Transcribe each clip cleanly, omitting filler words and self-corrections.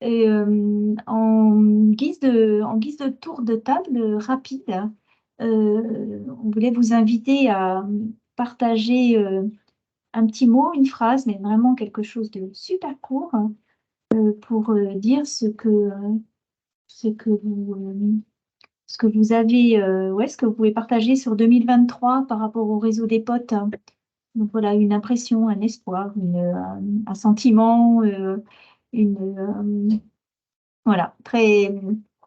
Et en guise de tour de table rapide, on voulait vous inviter à partager un petit mot, une phrase, mais vraiment quelque chose de super court pour dire ce que vous avez, ce que vous pouvez partager sur 2023 par rapport au réseau des potes. Donc voilà, une impression, un espoir, un sentiment, voilà,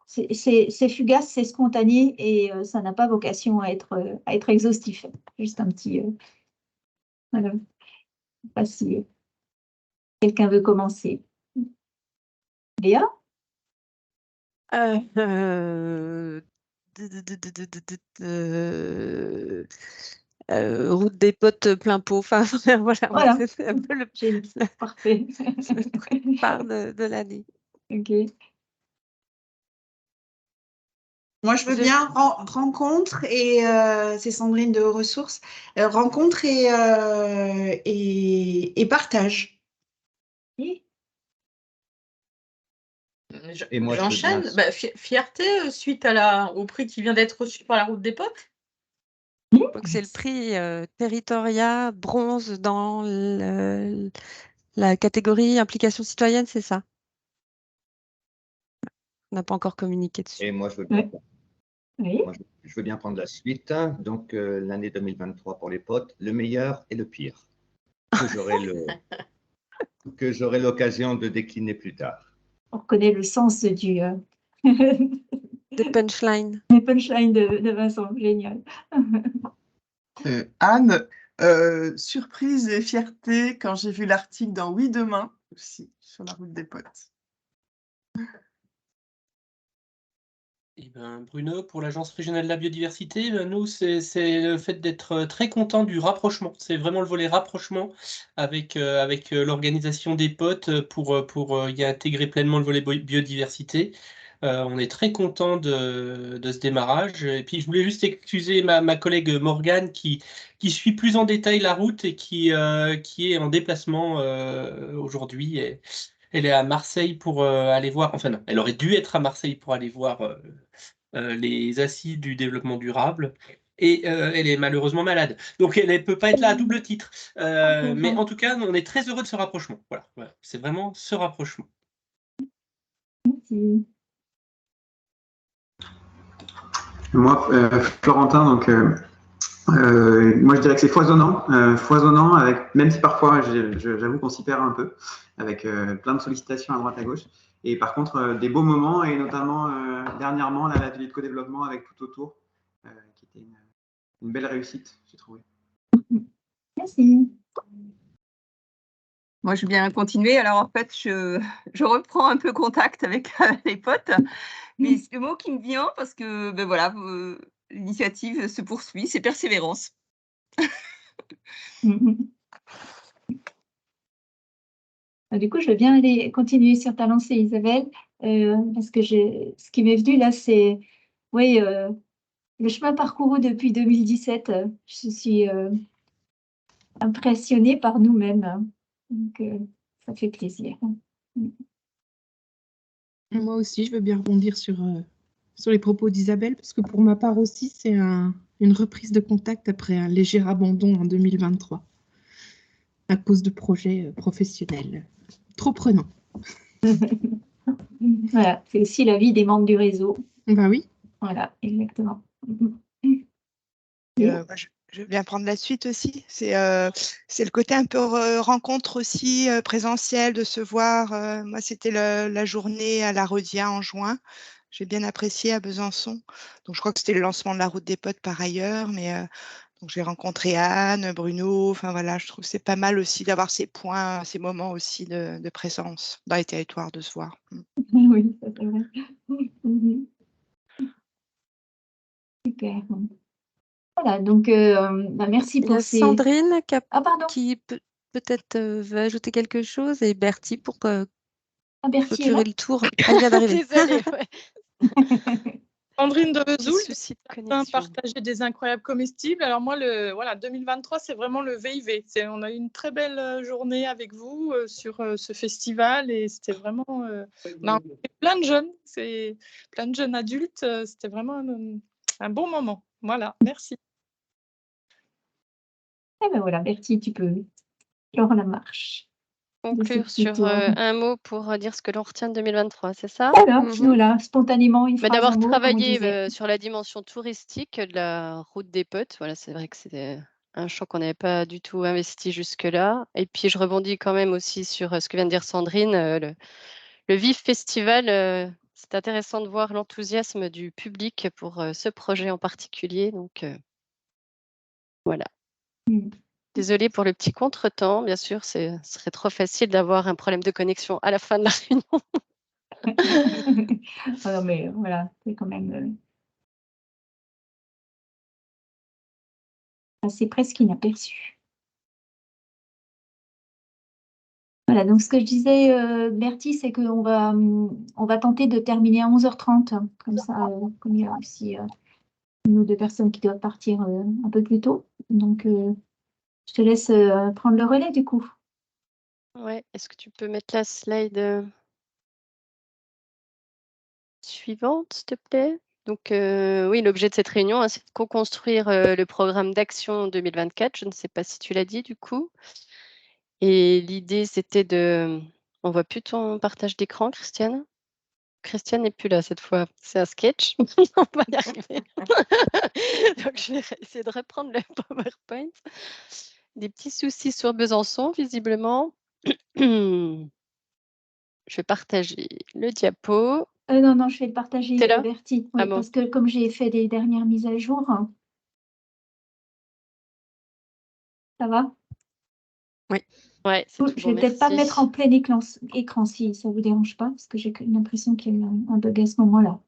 c'est fugace, c'est spontané et ça n'a pas vocation à être exhaustif. Juste un petit, voilà, je sais pas si quelqu'un veut commencer. Léa? Euh, euh, route des potes plein pot. Enfin, voilà, Voilà, c'est un peu le parfait. truc phare de l'année. Ok. Moi, je veux bien rencontre et c'est Sandrine de Ressources. Rencontre et partage. Et moi, j'enchaîne. Bah, fierté suite au prix qui vient d'être reçu par la Route des Potes. Donc, c'est le prix Territoria bronze dans la catégorie implication citoyenne, c'est ça? On n'a pas encore communiqué dessus. Et moi, je veux bien, Oui. moi, je veux bien prendre la suite. Donc, l'année 2023 pour les potes, le meilleur et le pire, que j'aurai l'occasion de décliner plus tard. On reconnaît le sens Des punchlines. des punchlines de Vincent, génial. Anne, surprise et fierté quand j'ai vu l'article dans Oui Demain, aussi, sur la route des potes. Eh ben, Bruno, pour l'Agence régionale de la biodiversité, nous, c'est le fait d'être très content du rapprochement. C'est vraiment le volet rapprochement avec l'organisation des potes pour y intégrer pleinement le volet biodiversité. On est très content de ce démarrage. Et puis, je voulais juste excuser ma collègue Morgane qui suit plus en détail la route et qui est en déplacement aujourd'hui. Elle est à Marseille pour aller voir, enfin non, elle aurait dû être à Marseille pour aller voir les assises du développement durable. Et elle est malheureusement malade. Donc elle ne peut pas être là à double titre. Mais en tout cas, on est très heureux de ce rapprochement. Voilà. C'est vraiment ce rapprochement. Merci. Moi, Florentin, donc moi je dirais que c'est foisonnant, foisonnant avec, même si parfois j'avoue qu'on s'y perd un peu, avec plein de sollicitations à droite à gauche. Et par contre, des beaux moments, et notamment dernièrement l'atelier de co-développement avec tout autour, qui était une belle réussite, j'ai trouvé. Merci. Moi, je veux bien continuer. Alors, en fait, je reprends un peu contact avec les potes. Mais le mot qui me vient, parce que, ben voilà, l'initiative se poursuit, c'est persévérance. Du coup, je veux bien aller continuer sur ta lancée, Isabelle, parce que ce qui m'est venu là, c'est oui, le chemin parcouru depuis 2017. Je suis impressionnée par nous-mêmes, hein. Donc, ça fait plaisir. Moi aussi, je veux bien rebondir sur les propos d'Isabelle, parce que pour ma part aussi, c'est une reprise de contact après un léger abandon en 2023, à cause de projets professionnels trop prenants. Voilà, c'est aussi la vie des membres du réseau. Ben oui. Voilà, exactement. Je veux bien prendre la suite aussi. C'est le côté un peu rencontre aussi, présentielle, de se voir. Moi, c'était la journée à la Rodia en juin. J'ai bien apprécié à Besançon. Donc, je crois que c'était le lancement de la route des potes par ailleurs. Mais donc j'ai rencontré Anne, Bruno. Enfin, voilà, je trouve que c'est pas mal aussi d'avoir ces points, ces moments aussi de présence dans les territoires, de se voir. Oui, ça c'est vrai. Super. Voilà, donc merci Il y pour a ces... Sandrine pardon. qui peut-être veut ajouter quelque chose, et Bertie pour Bertie clôturer le tour. Elle vient d'arriver. Désolée, ouais. Sandrine de Petit Vesoul, souci de certains connexion. partager des incroyables comestibles. Alors moi, voilà, 2023, c'est vraiment le VIV. On a eu une très belle journée avec vous sur ce festival et c'était vraiment... on a rencontré plein de jeunes, plein de jeunes adultes. C'était vraiment un bon moment. Voilà, merci. Eh ben voilà, Bertie, tu peux clore la marche. Conclure sur un mot pour dire ce que l'on retient de 2023, c'est ça? Voilà, voilà, spontanément, une Mais phrase, d'avoir un mot, comme on travaillé disait. sur la dimension touristique de la route des potes, voilà, c'est vrai que c'était un champ qu'on n'avait pas du tout investi jusque-là. Et puis je rebondis quand même aussi sur ce que vient de dire Sandrine, le VIF Festival. C'est intéressant de voir l'enthousiasme du public pour ce projet en particulier. Donc voilà. Désolée pour le petit contretemps, bien sûr, ce serait trop facile d'avoir un problème de connexion à la fin de la réunion. Non, mais voilà, c'est quand même passé presque inaperçu. Voilà, donc ce que je disais, Bertie, c'est qu'on on va tenter de terminer à 11h30, comme ça, comme il y a aussi une ou deux personnes qui doivent partir un peu plus tôt. Donc, je te laisse prendre le relais du coup. Ouais, est-ce que tu peux mettre la slide suivante, s'il te plaît? Donc, oui, l'objet de cette réunion, hein, c'est de co-construire le programme d'action 2024. Je ne sais pas si tu l'as dit du coup. Et l'idée, c'était de... On voit plus ton partage d'écran, Christiane? Christiane n'est plus là cette fois. C'est un sketch. On va y arriver. Donc, je vais essayer de reprendre le PowerPoint. Des petits soucis sur Besançon, visiblement. Je vais partager le diapo. Non, je vais le partager, T'es là? Bertie, Ah oui, bon. parce que comme j'ai fait des dernières mises à jour, ça va? Oui. Ouais, c'est tout Je bon, vais peut-être pas me mettre merci. en plein écran si ça vous dérange pas, parce que j'ai l'impression qu'il y a eu un bug à ce moment-là.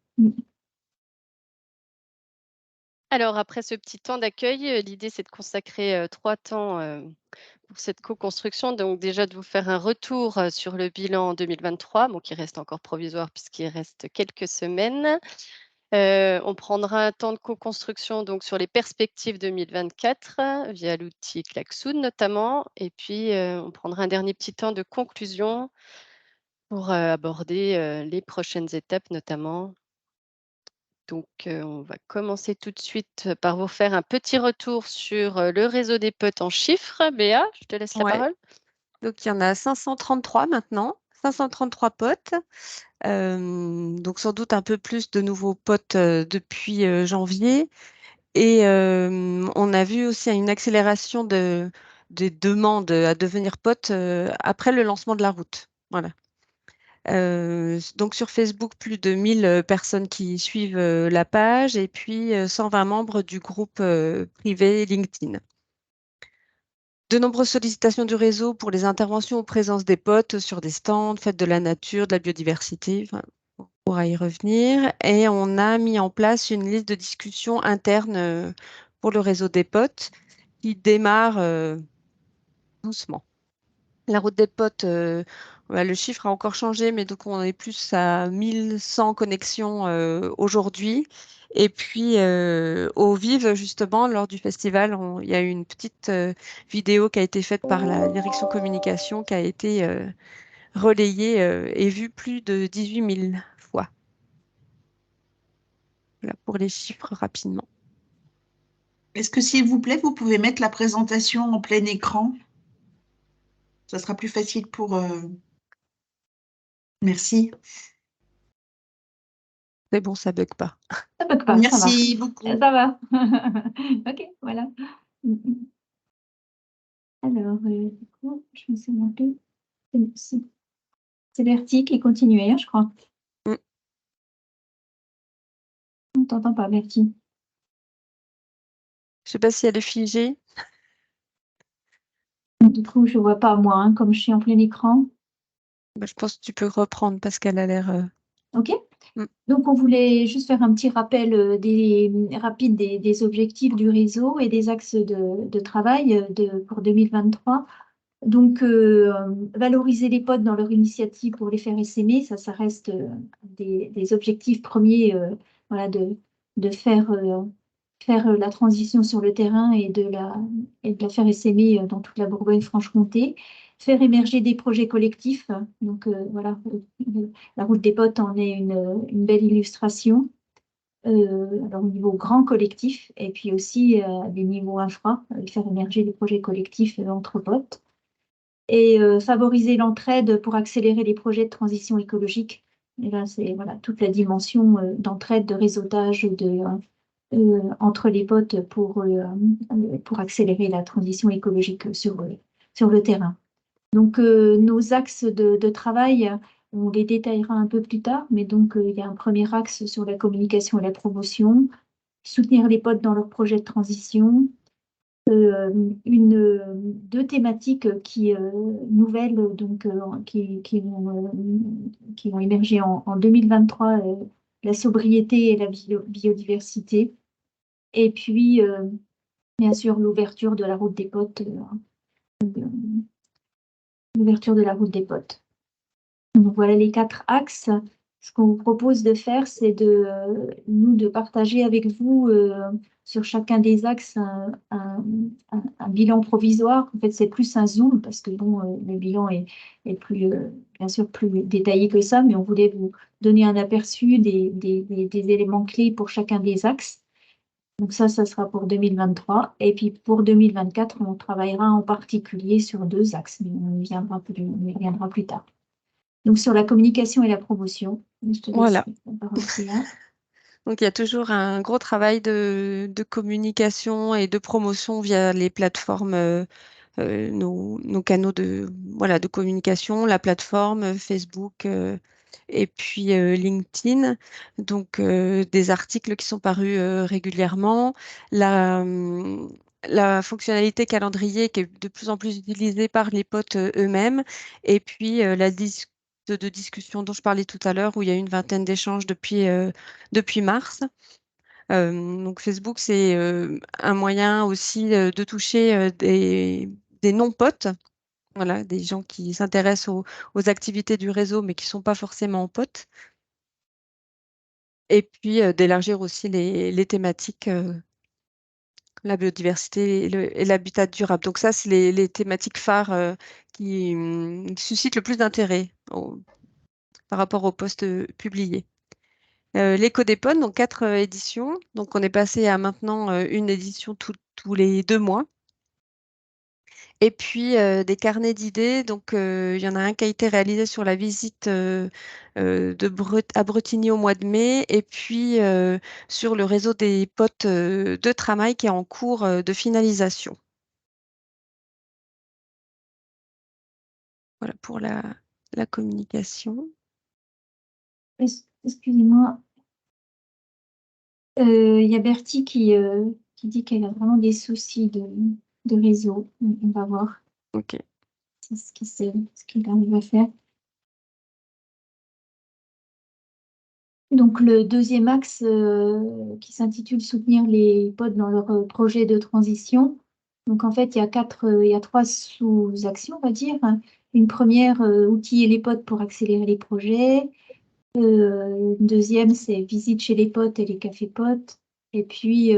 Alors, après ce petit temps d'accueil, l'idée, c'est de consacrer 3 temps pour cette co-construction. Donc, déjà, de vous faire un retour sur le bilan 2023, bon, qui reste encore provisoire puisqu'il reste quelques semaines. On prendra un temps de co-construction donc sur les perspectives 2024 via l'outil Klaxoon notamment. Et puis, on prendra un dernier petit temps de conclusion pour aborder les prochaines étapes notamment. Donc, on va commencer tout de suite par vous faire un petit retour sur le réseau des potes en chiffres. Béa, je te laisse la Ouais. parole. Donc, il y en a 533 maintenant, 533 potes. Donc, sans doute un peu plus de nouveaux potes depuis janvier. Et on a vu aussi une accélération des demandes à devenir potes après le lancement de la route. Voilà. Donc sur Facebook, plus de 1000 personnes qui suivent la page et puis 120 membres du groupe privé LinkedIn. De nombreuses sollicitations du réseau pour les interventions ou présence des potes sur des stands, fêtes de la nature, de la biodiversité. Enfin, on pourra y revenir. Et on a mis en place une liste de discussion interne pour le réseau des potes qui démarre doucement. La route des potes, le chiffre a encore changé, mais donc on est plus à 1100 connexions aujourd'hui. Et puis au Vive, justement, lors du festival, il y a eu une petite vidéo qui a été faite par la direction communication qui a été relayée et vue plus de 18 000 fois. Voilà pour les chiffres rapidement. Est-ce que, s'il vous plaît, vous pouvez mettre la présentation en plein écran? Ça sera plus facile pour... Merci. C'est bon, ça bug pas. Ça bug pas, Merci ça va. beaucoup. Ça va. Ok, voilà. Alors, du coup, je me souviens plus. C'est Bertie qui continuait, hein, je crois. On ne t'entend pas, Bertie. Je sais pas si elle est figée. Du coup, je ne vois pas moi, hein, comme je suis en plein écran. Bah, je pense que tu peux reprendre parce qu'elle a l'air... OK. Donc, on voulait juste faire un petit rappel rapide des objectifs du réseau et des axes de travail pour 2023. Donc, valoriser les potes dans leur initiative pour les faire essaimer, ça reste des objectifs premiers voilà, de faire, la transition sur le terrain et de la faire essaimer dans toute la Bourgogne-Franche-Comté, faire émerger des projets collectifs. Donc voilà, la route des potes en est une belle illustration. Alors au niveau grand collectif et puis aussi à des niveaux infra, faire émerger des projets collectifs entre potes et favoriser l'entraide pour accélérer les projets de transition écologique. Et là, c'est voilà, toute la dimension d'entraide, de réseautage entre les potes pour accélérer la transition écologique sur le terrain. Donc, nos axes de travail, on les détaillera un peu plus tard, mais donc il y a un premier axe sur la communication et la promotion, soutenir les potes dans leurs projets de transition, deux thématiques nouvelles donc, qui vont émerger en 2023, la sobriété et la biodiversité, et puis bien sûr l'ouverture de la route des potes. L'ouverture de la route des potes. Donc voilà les 4 axes. Ce qu'on vous propose de faire, c'est de partager avec vous sur chacun des axes un bilan provisoire. En fait, c'est plus un zoom parce que bon, le bilan est plus, bien sûr plus détaillé que ça, mais on voulait vous donner un aperçu des éléments clés pour chacun des axes. Donc ça sera pour 2023. Et puis pour 2024, on travaillera en particulier sur 2 axes, mais on y reviendra plus tard. Donc sur la communication et la promotion. Je te laisse Voilà. la parole, Cléa. Donc, il y a toujours un gros travail de communication et de promotion via les plateformes, nos canaux voilà, de communication, la plateforme Facebook et puis LinkedIn. Donc, des articles qui sont parus régulièrement. La fonctionnalité calendrier qui est de plus en plus utilisée par les potes eux-mêmes. Et puis, la de discussion dont je parlais tout à l'heure, où il y a une vingtaine d'échanges depuis mars. Donc Facebook, c'est un moyen aussi de toucher des non-potes, voilà, des gens qui s'intéressent aux activités du réseau, mais qui ne sont pas forcément potes. Et puis d'élargir aussi les thématiques, la biodiversité et l'habitat durable. Donc ça, c'est les thématiques phares qui suscitent le plus d'intérêt par rapport aux posts publiés. L'éco-dépone, donc 4 éditions. Donc on est passé à maintenant une édition tous les 2 mois. Et puis des carnets d'idées. Donc il y en a un qui a été réalisé sur la visite à Bretigny au mois de mai. Et puis sur le réseau des potes de Tramail qui est en cours de finalisation. Voilà pour la communication. Excusez-moi. Il y a Bertie qui dit qu'elle a vraiment des soucis de réseau. On va voir. Ok. C'est ce qu'il arrive à faire. Donc le deuxième axe qui s'intitule Soutenir les potes dans leur projet de transition. Donc en fait, il y a 3 sous-actions, on va dire. Une première, outiller les potes pour accélérer les projets. Une deuxième, c'est visite chez les potes et les cafés potes. Et puis,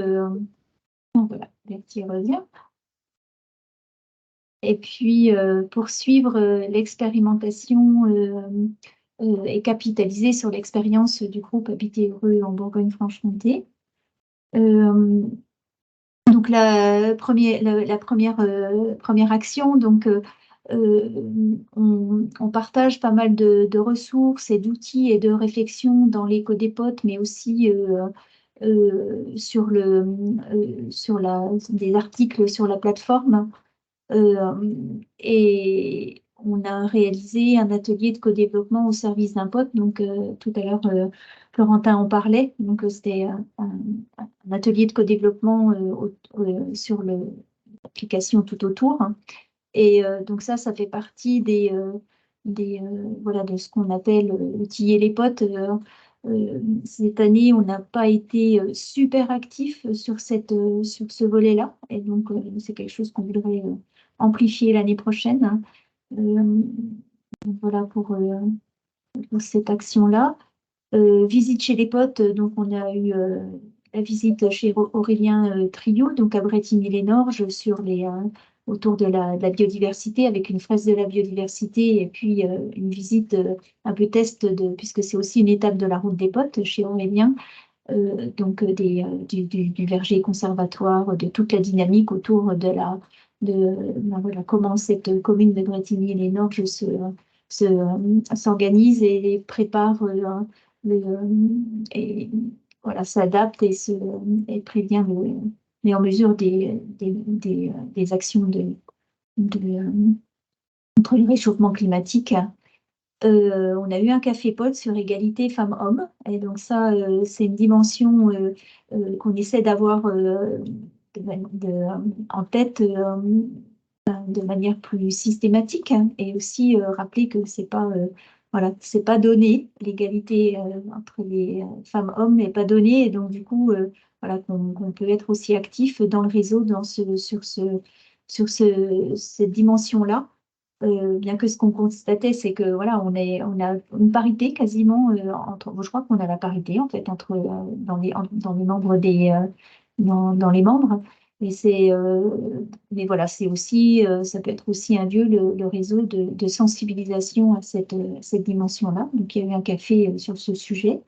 voilà, Bertie revient. Et puis, poursuivre l'expérimentation et capitaliser sur l'expérience du groupe Habiter Heureux en Bourgogne-Franche-Comté. Donc, la première action, donc, on partage pas mal de ressources et d'outils et de réflexions dans l'éco-des-potes, mais aussi sur des articles sur la plateforme. Et on a réalisé un atelier de co-développement au service d'un pote. Donc, tout à l'heure, Florentin en parlait. Donc, c'était un atelier de co-développement sur l'application tout autour. Et donc, ça fait partie voilà, de ce qu'on appelle outiller les potes. Cette année, on n'a pas été super actif sur ce volet-là. Et donc, c'est quelque chose qu'on voudrait amplifier l'année prochaine. Voilà pour cette action-là. Visite chez les potes, donc on a eu la visite chez Aurélien Trio, donc à Brétigny-les-Norges, autour de la biodiversité, avec une fresque de la biodiversité et puis une visite un peu test, puisque c'est aussi une étape de la route des potes chez Aurélien, donc du verger conservatoire, de toute la dynamique autour ben voilà, comment cette commune de Brétigny-les-Norges s'organise et prépare et voilà, s'adapte et prévient met en mesure des actions contre le réchauffement climatique. On a eu un café pod sur égalité femmes-hommes. Et donc ça, c'est une dimension qu'on essaie d'avoir en tête de manière plus systématique, hein, et aussi rappeler que c'est pas donné, l'égalité entre les femmes-hommes n'est pas donnée, et donc du coup, voilà, qu'on peut être aussi actif dans le réseau cette dimension-là. Bien que ce qu'on constatait, c'est que voilà, on a une parité quasiment je crois qu'on a la parité en fait dans les membres dans les membres. Mais voilà, c'est aussi ça peut être aussi un lieu, le réseau de sensibilisation à cette dimension-là. Donc il y a eu un café sur ce sujet.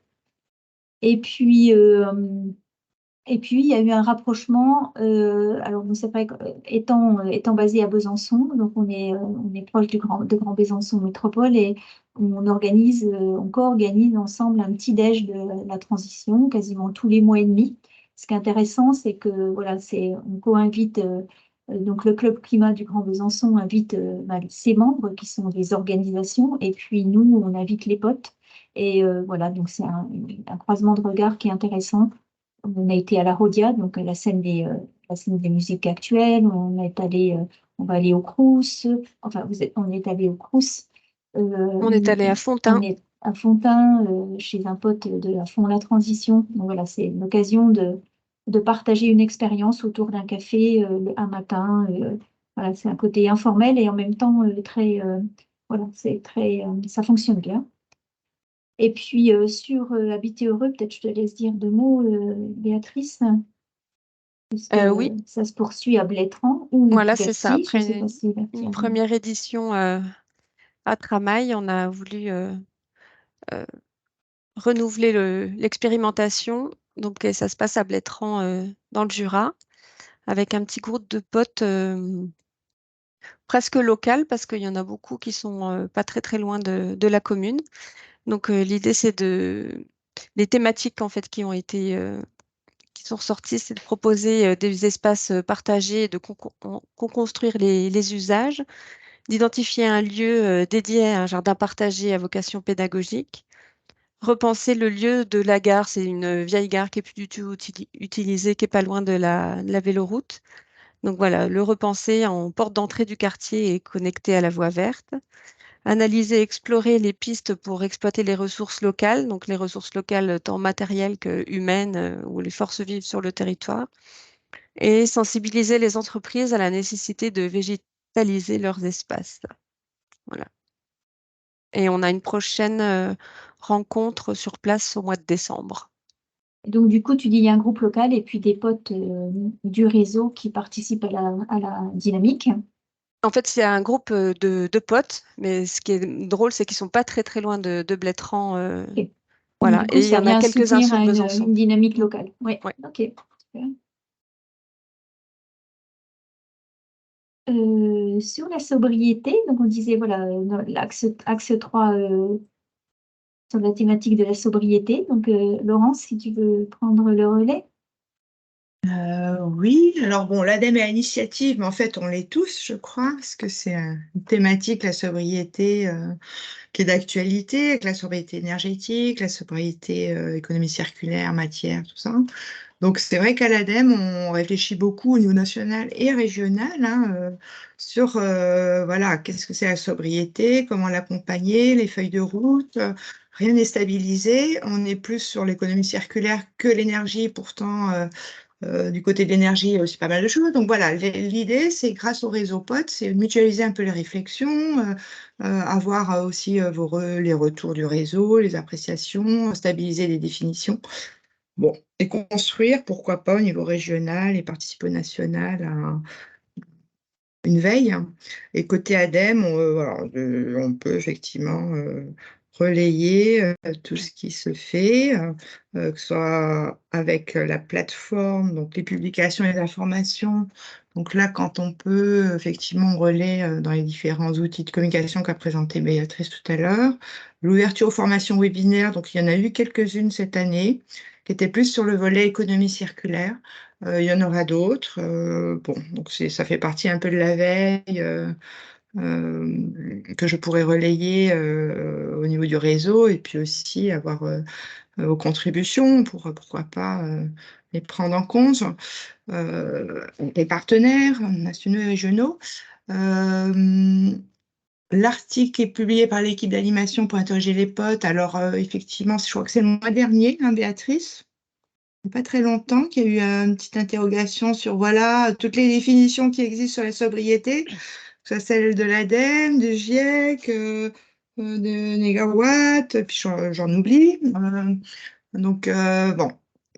Et puis il y a eu un rapprochement. Alors, c'est vrai qu'étant basé à Besançon, donc on est proche de Grand Besançon Métropole, et on co-organise ensemble un petit déj de la transition quasiment tous les mois et demi. Ce qui est intéressant, c'est que voilà, on co-invite, donc le Club Climat du Grand Besançon invite ses membres qui sont des organisations, et puis nous, on invite les potes. Et voilà, donc c'est un croisement de regards qui est intéressant. On a été à la Rhodia, donc la scène des musiques actuelles. On va aller au Crous. Enfin, on est allé au Crous. On est allé à Fontaine. On est à Fontaine, chez un pote à fond la transition. Donc voilà, c'est l'occasion de partager une expérience autour d'un café un matin. Voilà, c'est un côté informel et en même temps voilà, ça fonctionne bien. Et puis sur Habiter heureux, peut-être je te laisse dire 2 mots, Béatrice, puisque Oui, ça se poursuit à Blétran ou voilà, c'est ça. Bercy, je Après sais pas si Bercy une a- première édition à Tramail, on a voulu renouveler l'expérimentation. Donc, et ça se passe à Blétran, dans le Jura, avec un petit groupe de potes presque local, parce qu'il y en a beaucoup qui sont pas très très loin de la commune. Donc, l'idée, c'est les thématiques en fait qui sont ressorties, c'est de proposer des espaces partagés, de co-construire les usages, d'identifier un lieu dédié à un jardin partagé à vocation pédagogique, repenser le lieu de la gare. C'est une vieille gare qui est plus du tout utilisée, qui est pas loin de la véloroute. Donc voilà, le repenser en porte d'entrée du quartier et connecté à la voie verte. Analyser, explorer les pistes pour exploiter les ressources locales, donc les ressources locales tant matérielles que humaines, ou les forces vives sur le territoire. Et sensibiliser les entreprises à la nécessité de végétaliser leurs espaces. Voilà. Et on a une prochaine rencontre sur place au mois de décembre. Donc du coup, tu dis il y a un groupe local et puis des potes du réseau qui participent à la dynamique. En fait, c'est un groupe de potes, mais ce qui est drôle, c'est qu'ils sont pas très très loin de Blétran. Ok. Voilà. Du coup, Et il y ça en a vient quelques-uns soutenir sur Besançon. une dynamique locale. Ouais. Ouais. Ok. Super. Sur la sobriété, donc on disait, voilà, axe 3 sur la thématique de la sobriété. Donc, Laurence, si tu veux prendre le relais. Oui, alors bon, l'ADEME est à l'initiative, mais en fait, on l'est tous, je crois, parce que c'est une thématique, la sobriété, qui est d'actualité, avec la sobriété énergétique, la sobriété économie circulaire, matière, tout ça. Donc, c'est vrai qu'à l'ADEME, on réfléchit beaucoup au niveau national et régional, hein, sur voilà, qu'est-ce que c'est la sobriété, comment l'accompagner, les feuilles de route. Rien n'est stabilisé. On est plus sur l'économie circulaire que l'énergie. Pourtant, Du côté de l'énergie, il y a aussi pas mal de choses. Donc voilà, l'idée, c'est grâce au réseau POT, c'est de mutualiser un peu les réflexions, avoir aussi les retours du réseau, les appréciations, stabiliser les définitions. Bon, et construire, pourquoi pas, au niveau régional et participer au national à une veille. Et côté ADEME, on peut effectivement relayer tout ce qui se fait, que ce soit avec la plateforme, donc les publications et les informations. Donc là, quand on peut, effectivement, on relaie dans les différents outils de communication qu'a présenté Béatrice tout à l'heure. L'ouverture aux formations webinaires, donc il y en a eu quelques-unes cette année, qui étaient plus sur le volet économie circulaire. Il y en aura d'autres. Bon, donc ça fait partie un peu de la veille que je pourrais relayer au niveau du réseau et puis aussi avoir aux contributions pour, pourquoi pas, les prendre en compte. Les partenaires nationaux et régionaux. L'article est publié par l'équipe d'animation pour interroger les potes. Alors, effectivement, je crois que c'est le mois dernier, hein, Béatrice. Il n'y a pas très longtemps qu'il y a eu une petite interrogation sur voilà, toutes les définitions qui existent sur la sobriété, que ce soit celle de l'ADEME, du GIEC, de Négawatt, puis j'en oublie. Donc, bon.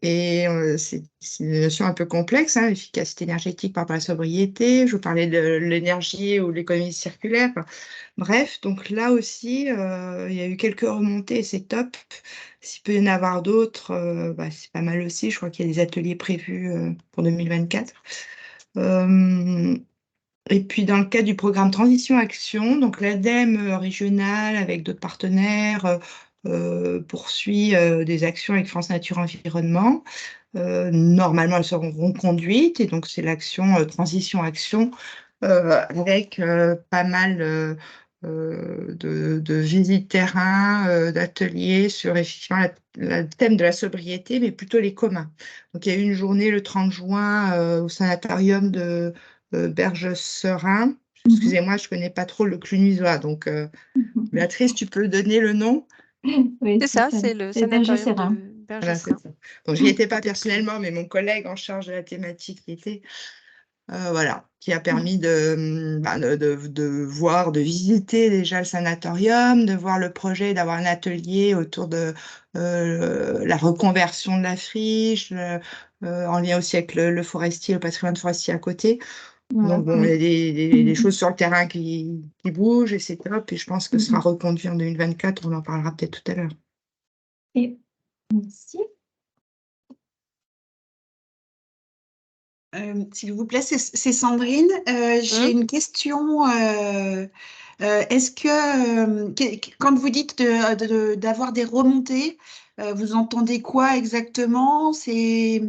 Et c'est une notion un peu complexe, hein, l'efficacité énergétique par rapport à la sobriété. Je vous parlais de l'énergie ou l'économie circulaire. Bref, donc là aussi, il y a eu quelques remontées, c'est top. S'il peut y en avoir d'autres, c'est pas mal aussi. Je crois qu'il y a des ateliers prévus pour 2024. Et puis, dans le cadre du programme Transition Action, donc l'ADEME régionale avec d'autres partenaires poursuit des actions avec France Nature Environnement. Normalement, elles seront conduites et donc c'est l'action Transition Action avec pas mal de visites terrain, d'ateliers sur effectivement le thème de la sobriété, mais plutôt les communs. Donc, il y a eu une journée le 30 juin au sanatorium de Berge-Serein. Excusez-moi, je ne connais pas trop le Clunisois. Donc, Béatrice, tu peux donner le nom? Oui, C'est ça, c'est le sanatorium de Voilà, c'est Berge-Serein. ça. Donc, je n'y étais pas personnellement, mais mon collègue en charge de la thématique y était. Voilà, qui a permis de voir, de visiter déjà le sanatorium, de voir le projet, d'avoir un atelier autour de la reconversion de la friche, en lien aussi avec le forestier, le patrimoine forestier à côté. Voilà. Donc, bon, il y a des choses sur le terrain qui bougent et c'est top. Et je pense que ce sera reconduit en 2024. On en parlera peut-être tout à l'heure. Et merci. S'il vous plaît, c'est Sandrine. J'ai une question. Est-ce que quand vous dites d'avoir des remontées, vous entendez quoi exactement? C'est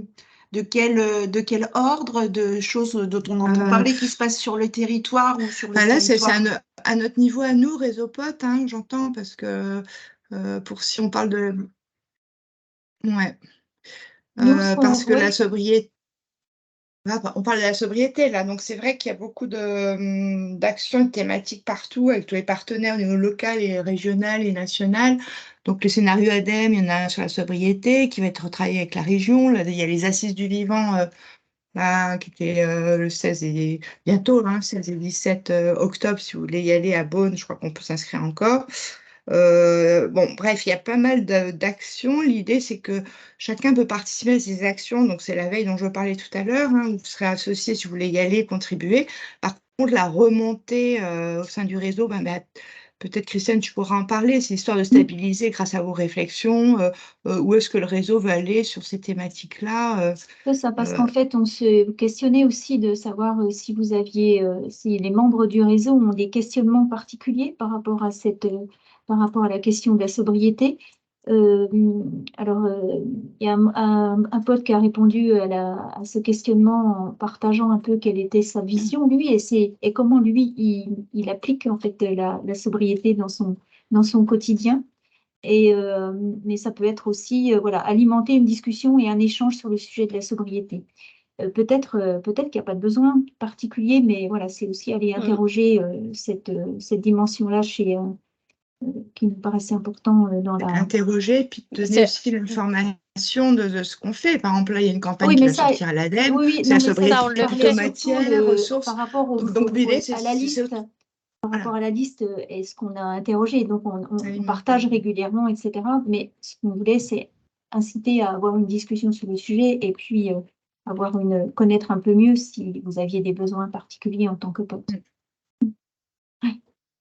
de quel ordre de choses dont on entend parler qui se passent sur le territoire ou sur le Là, c'est territoire? à notre niveau, à nous, réseau pote, hein, j'entends, parce que si on parle de... Ouais. Parce que la sobriété... On parle de la sobriété, là, donc c'est vrai qu'il y a beaucoup d'actions thématiques partout, avec tous les partenaires au niveau local et régional et national. Donc, le scénario ADEME, il y en a un sur la sobriété qui va être retravaillé avec la région. Là, il y a les assises du vivant là, qui était le 16 et bientôt, 16 et 17 octobre, si vous voulez y aller à Beaune, je crois qu'on peut s'inscrire encore. Bon, bref, il y a pas mal d'actions. L'idée, c'est que chacun peut participer à ces actions. Donc, c'est la veille dont je parlais tout à l'heure. Vous serez associé si vous voulez y aller, contribuer. Par contre, la remontée au sein du réseau, peut-être, Christiane, tu pourras en parler. C'est histoire de stabiliser grâce à vos réflexions. Où est-ce que le réseau va aller sur ces thématiques-là? C'est ça, parce qu'en fait, on se questionnait aussi de savoir si vous aviez, si les membres du réseau ont des questionnements particuliers par rapport à la question de la sobriété. Alors, il y a un pote qui a répondu à ce questionnement en partageant un peu quelle était sa vision, lui, et comment lui, il applique en fait la sobriété dans son quotidien. Mais ça peut être aussi voilà, alimenter une discussion et un échange sur le sujet de la sobriété. Peut-être qu'il n'y a pas de besoin particulier, mais voilà, c'est aussi aller interroger cette dimension-là qui nous paraissait important dans la... Interroger et puis donner aussi l'information de ce qu'on fait. Par exemple, là, il y a une campagne qui va sortir à l'ADEME, oui, c'est la non, mais ça, sobriété plutôt matière, ressources. Par rapport Donc, l'idée, c'est à la liste, par rapport à la liste, est-ce qu'on a interrogé? Donc, on partage régulièrement, etc. Mais ce qu'on voulait, c'est inciter à avoir une discussion sur le sujet et puis connaître un peu mieux si vous aviez des besoins particuliers en tant que pote.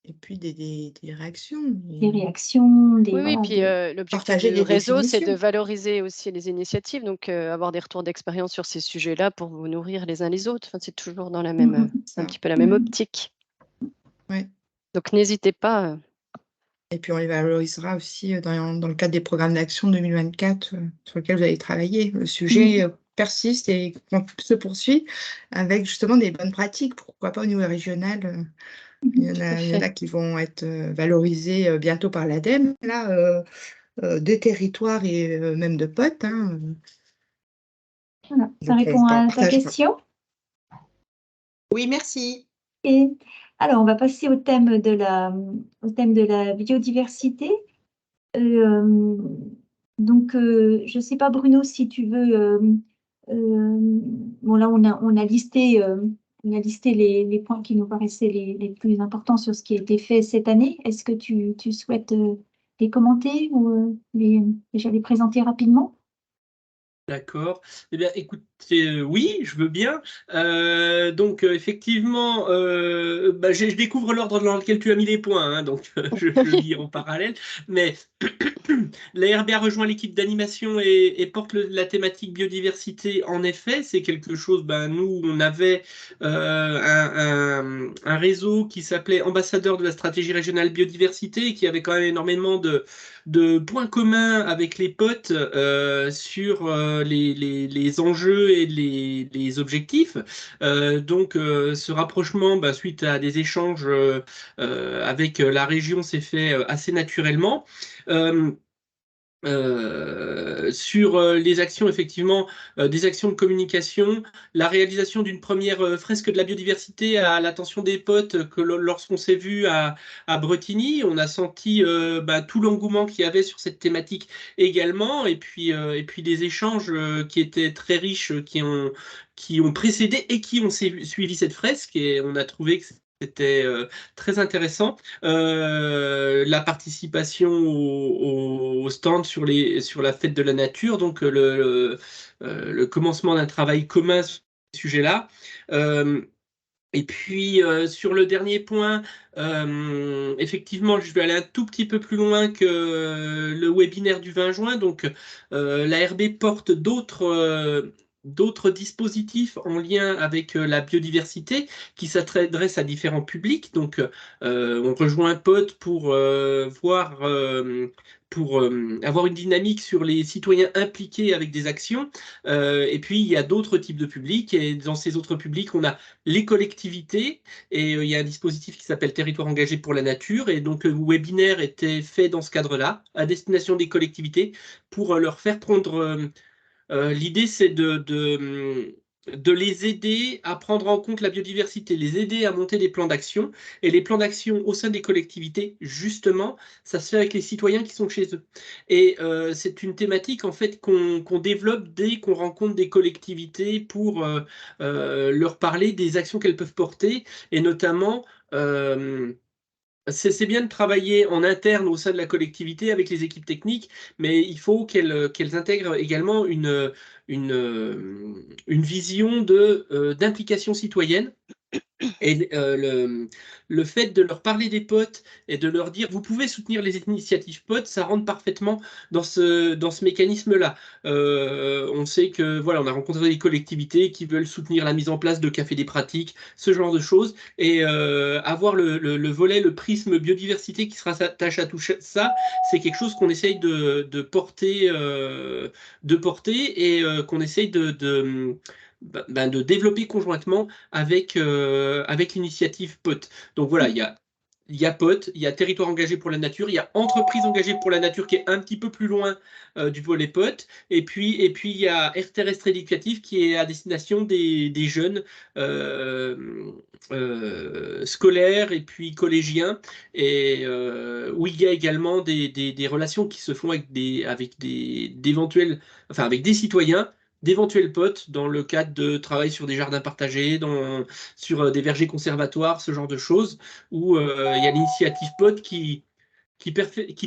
Et puis des réactions. Des réactions, des... Oui, voilà, puis l'objectif du réseau, c'est de valoriser aussi les initiatives, donc avoir des retours d'expérience sur ces sujets-là pour vous nourrir les uns les autres. Enfin, c'est toujours dans la même, un petit peu la même optique. Oui. Donc n'hésitez pas. Et puis on les valorisera aussi dans le cadre des programmes d'action 2024 sur lesquels vous allez travailler. Le sujet persiste et se poursuit avec justement des bonnes pratiques. Pourquoi pas au niveau régional il y en a qui vont être valorisés bientôt par l'ADEME, là, des territoires et même de potes. Hein. Voilà, ça répond à ta question? Oui, merci. Et alors, on va passer au thème de la biodiversité. Donc, je ne sais pas, Bruno, si tu veux... bon, là, on a listé les points qui nous paraissaient les plus importants sur ce qui a été fait cette année. Est-ce que tu souhaites les commenter ou déjà les présenter rapidement? D'accord. Eh bien, écoutez, oui, je veux bien. Donc, effectivement, je découvre l'ordre dans lequel tu as mis les points, hein, donc je lis en parallèle. Mais la RBA rejoint l'équipe d'animation et porte la thématique biodiversité. En effet, c'est quelque chose, nous, on avait un réseau qui s'appelait Ambassadeur de la stratégie régionale biodiversité et qui avait quand même énormément de points communs avec les potes sur les enjeux et les objectifs. Donc, ce rapprochement, suite à des échanges avec la région, s'est fait assez naturellement. Sur les actions, effectivement, des actions de communication, la réalisation d'une première fresque de la biodiversité à l'attention des potes, que lorsqu'on s'est vu à Bretigny, on a senti tout l'engouement qu'il y avait sur cette thématique également, et puis des échanges qui étaient très riches, qui ont précédé et qui ont suivi cette fresque, et on a trouvé que c'était très intéressant. La participation au stand sur la fête de la nature, donc le commencement d'un travail commun sur ce sujet-là. Et puis sur le dernier point, effectivement, je vais aller un tout petit peu plus loin que le webinaire du 20 juin. Donc, la RB porte d'autres dispositifs en lien avec la biodiversité qui s'adressent à différents publics. Donc, on rejoint un pote pour avoir une dynamique sur les citoyens impliqués avec des actions. Et puis, il y a d'autres types de publics. Et dans ces autres publics, on a les collectivités. Et il y a un dispositif qui s'appelle Territoire engagé pour la nature. Et donc, le webinaire était fait dans ce cadre-là, à destination des collectivités, pour leur faire prendre... l'idée, c'est de les aider à prendre en compte la biodiversité, les aider à monter des plans d'action. Et les plans d'action au sein des collectivités, justement, ça se fait avec les citoyens qui sont chez eux. Et c'est une thématique, en fait, qu'on développe dès qu'on rencontre des collectivités pour leur parler des actions qu'elles peuvent porter, et notamment... c'est bien de travailler en interne au sein de la collectivité avec les équipes techniques, mais il faut qu'elles intègrent également une vision d'implication citoyenne. Et le fait de leur parler des potes et de leur dire vous pouvez soutenir les initiatives potes, ça rentre parfaitement dans ce mécanisme-là. On sait que voilà, on a rencontré des collectivités qui veulent soutenir la mise en place de cafés des pratiques, ce genre de choses, et avoir le volet, le prisme biodiversité qui sera attaché à tout ça, c'est quelque chose qu'on essaye de porter et qu'on essaye de développer conjointement avec l'initiative POT. Donc voilà, il y a il y a POT, il y a territoire engagé pour la nature, il y a entreprise engagée pour la nature qui est un petit peu plus loin du volet POT, et puis il y a air terrestre éducatif qui est à destination des jeunes scolaires et puis collégiens, et où il y a également des relations qui se font avec avec des citoyens, d'éventuels potes dans le cadre de travail sur des jardins partagés, sur des vergers conservatoires, ce genre de choses, où il y a l'initiative POT qui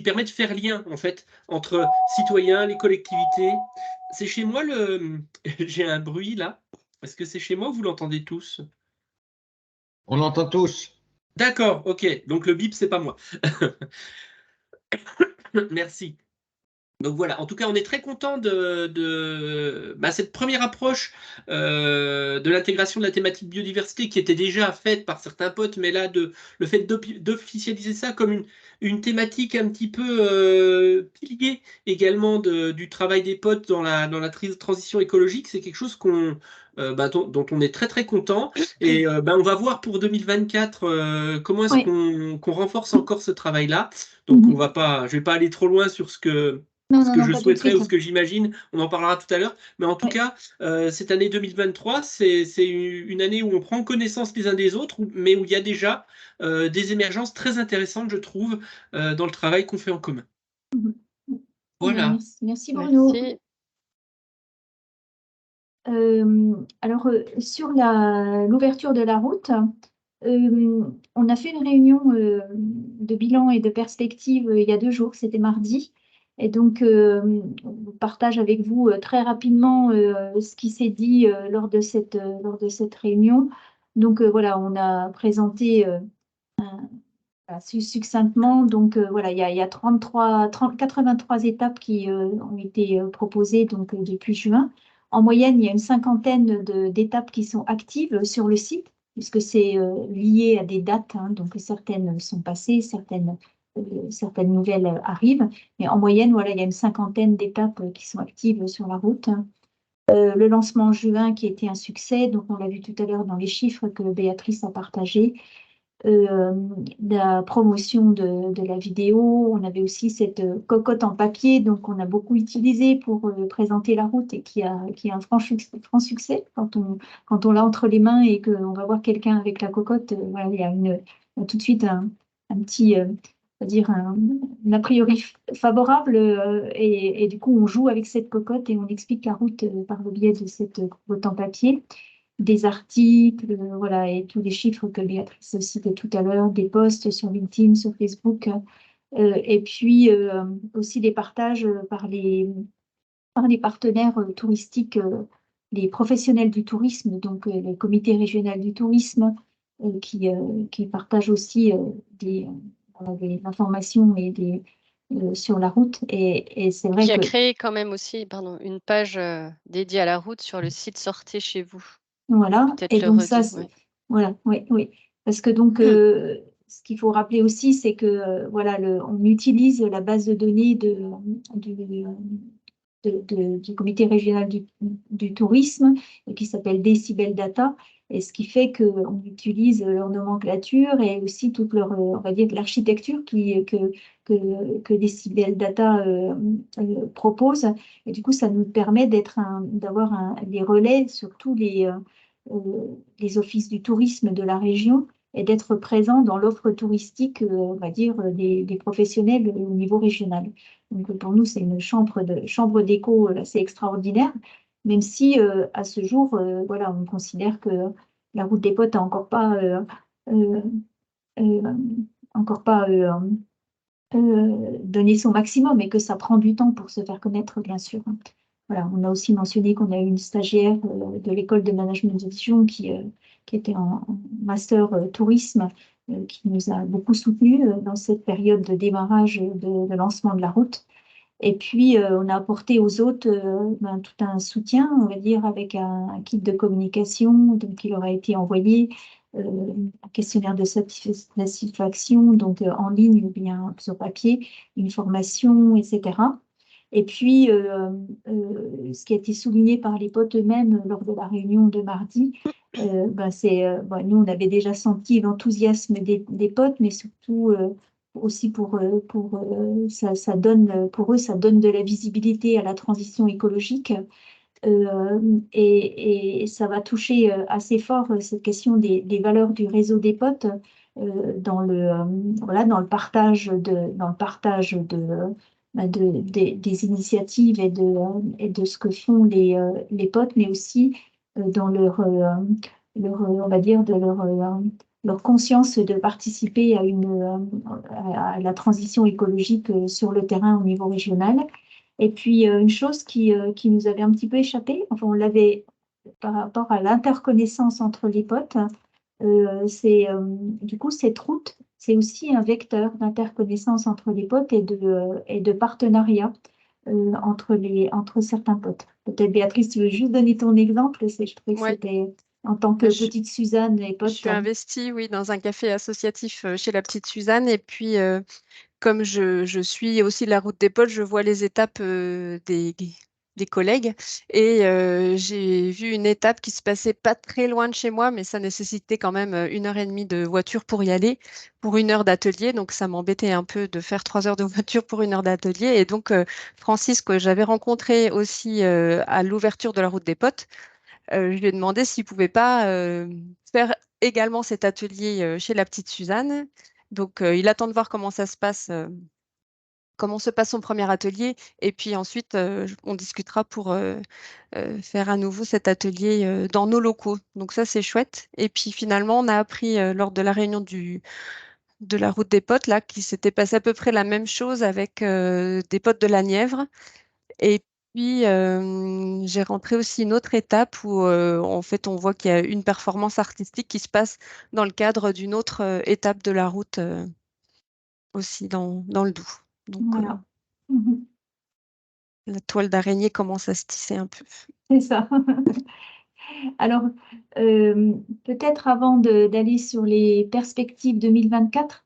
permet de faire lien en fait entre citoyens, les collectivités. C'est chez moi j'ai un bruit là. Est-ce que c'est chez moi ou vous l'entendez tous? On l'entend tous. D'accord, ok. Donc le bip, c'est pas moi. Merci. Donc voilà, en tout cas, on est très content de cette première approche de l'intégration de la thématique biodiversité qui était déjà faite par certains potes, mais là, le fait d'officialiser ça comme une thématique un petit peu pilier également du travail des potes dans la transition écologique, c'est quelque chose dont on est très très content. Et on va voir pour 2024 comment est-ce qu'on renforce encore ce travail-là. Donc je ne vais pas aller trop loin sur ce que je souhaiterais ou ce que j'imagine, on en parlera tout à l'heure. Mais en tout cas, cette année 2023, c'est une année où on prend connaissance les uns des autres, mais où il y a déjà des émergences très intéressantes, je trouve, dans le travail qu'on fait en commun. Voilà. Merci Bruno. Merci. Alors, sur l'ouverture de la route, on a fait une réunion de bilan et de perspective il y a 2 jours, c'était mardi. Et donc, on partage avec vous très rapidement ce qui s'est dit lors de cette réunion. Donc, voilà, on a présenté succinctement. Donc, voilà, il y a 83 étapes qui ont été proposées donc, depuis juin. En moyenne, il y a une cinquantaine d'étapes qui sont actives sur le site, puisque c'est lié à des dates. Hein, donc, certaines sont passées, certaines nouvelles arrivent. Mais en moyenne, voilà, il y a une cinquantaine d'étapes qui sont actives sur la route. Le lancement en juin qui était un succès, donc on l'a vu tout à l'heure dans les chiffres que Béatrice a partagés. La promotion de la vidéo, on avait aussi cette cocotte en papier, donc on a beaucoup utilisé pour présenter la route et qui a un franc succès quand on l'a entre les mains et qu'on va voir quelqu'un avec la cocotte. Voilà, il y a tout de suite un petit, on va dire un a priori favorable et du coup on joue avec cette cocotte et on explique la route par le biais de cette cocotte en papier. Des articles, voilà, et tous les chiffres que Béatrice citait tout à l'heure, des posts sur LinkedIn, sur Facebook, et puis aussi des partages par les partenaires touristiques, les professionnels du tourisme, donc le comité régional du tourisme, qui partagent aussi des informations et sur la route. Et c'est vrai Qui a créé quand même aussi une page dédiée à la route sur le site Sortez chez vous. Voilà, Peut-être et le donc redire, ça, ouais. voilà, oui. Parce que donc, ce qu'il faut rappeler aussi, c'est que voilà, on utilise la base de données du comité régional du tourisme qui s'appelle Decibel Data, et ce qui fait qu'on utilise leur nomenclature et aussi toute leur, on va dire, l'architecture que Decibel Data propose. Et du coup, ça nous permet d'avoir des relais sur tous les offices du tourisme de la région et d'être présent dans l'offre touristique, on va dire, des professionnels au niveau régional. Donc pour nous, c'est une chambre d'écho assez extraordinaire, même si à ce jour, voilà, on considère que la route des potes n'a encore pas donné son maximum et que ça prend du temps pour se faire connaître, bien sûr. Voilà, on a aussi mentionné qu'on a eu une stagiaire de l'école de management de Dijon qui était en master tourisme, qui nous a beaucoup soutenus dans cette période de démarrage de lancement de la route. Et puis, on a apporté aux autres tout un soutien, on va dire, avec un kit de communication donc, qui leur a été envoyé, un questionnaire de satisfaction, donc en ligne ou bien sur papier, une formation, etc. Et puis, ce qui a été souligné par les potes eux-mêmes lors de la réunion de mardi, nous, on avait déjà senti l'enthousiasme des potes, mais surtout aussi ça donne, pour eux, ça donne de la visibilité à la transition écologique. Et ça va toucher assez fort cette question des valeurs du réseau des potes dans le partage des initiatives et de ce que font les potes, mais aussi dans on va dire, leur conscience de participer à la transition écologique sur le terrain au niveau régional. Et puis, une chose qui nous avait un petit peu échappé, enfin, on l'avait par rapport à l'interconnaissance entre les potes, du coup, cette route, c'est aussi un vecteur d'interconnaissance entre les potes et de partenariat entre certains potes. Peut-être, Béatrice, tu veux juste donner ton exemple? Je trouvais que Ouais. c'était en tant que petite Suzanne et Je pote. suis investie, oui, dans un café associatif chez la petite Suzanne. Et puis, comme je suis aussi la route des potes, je vois les étapes des collègues. Et j'ai vu une étape qui se passait pas très loin de chez moi, mais ça nécessitait quand même 1 heure et demie de voiture pour y aller, pour 1 heure d'atelier. Donc, ça m'embêtait un peu de faire 3 heures de voiture pour 1 heure d'atelier. Et donc, Francis, que j'avais rencontré aussi à l'ouverture de la route des potes, je lui ai demandé s'il ne pouvait pas faire également cet atelier chez la petite Suzanne. Donc, il attend de voir comment ça se passe, comment se passe son premier atelier. Et puis ensuite, on discutera pour faire à nouveau cet atelier dans nos locaux. Donc ça, c'est chouette. Et puis finalement, on a appris lors de la réunion de la route des potes, là, qu'il s'était passé à peu près la même chose avec des potes de la Nièvre. Et puis, j'ai rentré aussi une autre étape où, en fait, on voit qu'il y a une performance artistique qui se passe dans le cadre d'une autre étape de la route aussi dans le Doubs. Donc, Voilà. Mhm. la toile d'araignée commence à se tisser un peu. C'est ça. Alors, peut-être avant d'aller sur les perspectives 2024,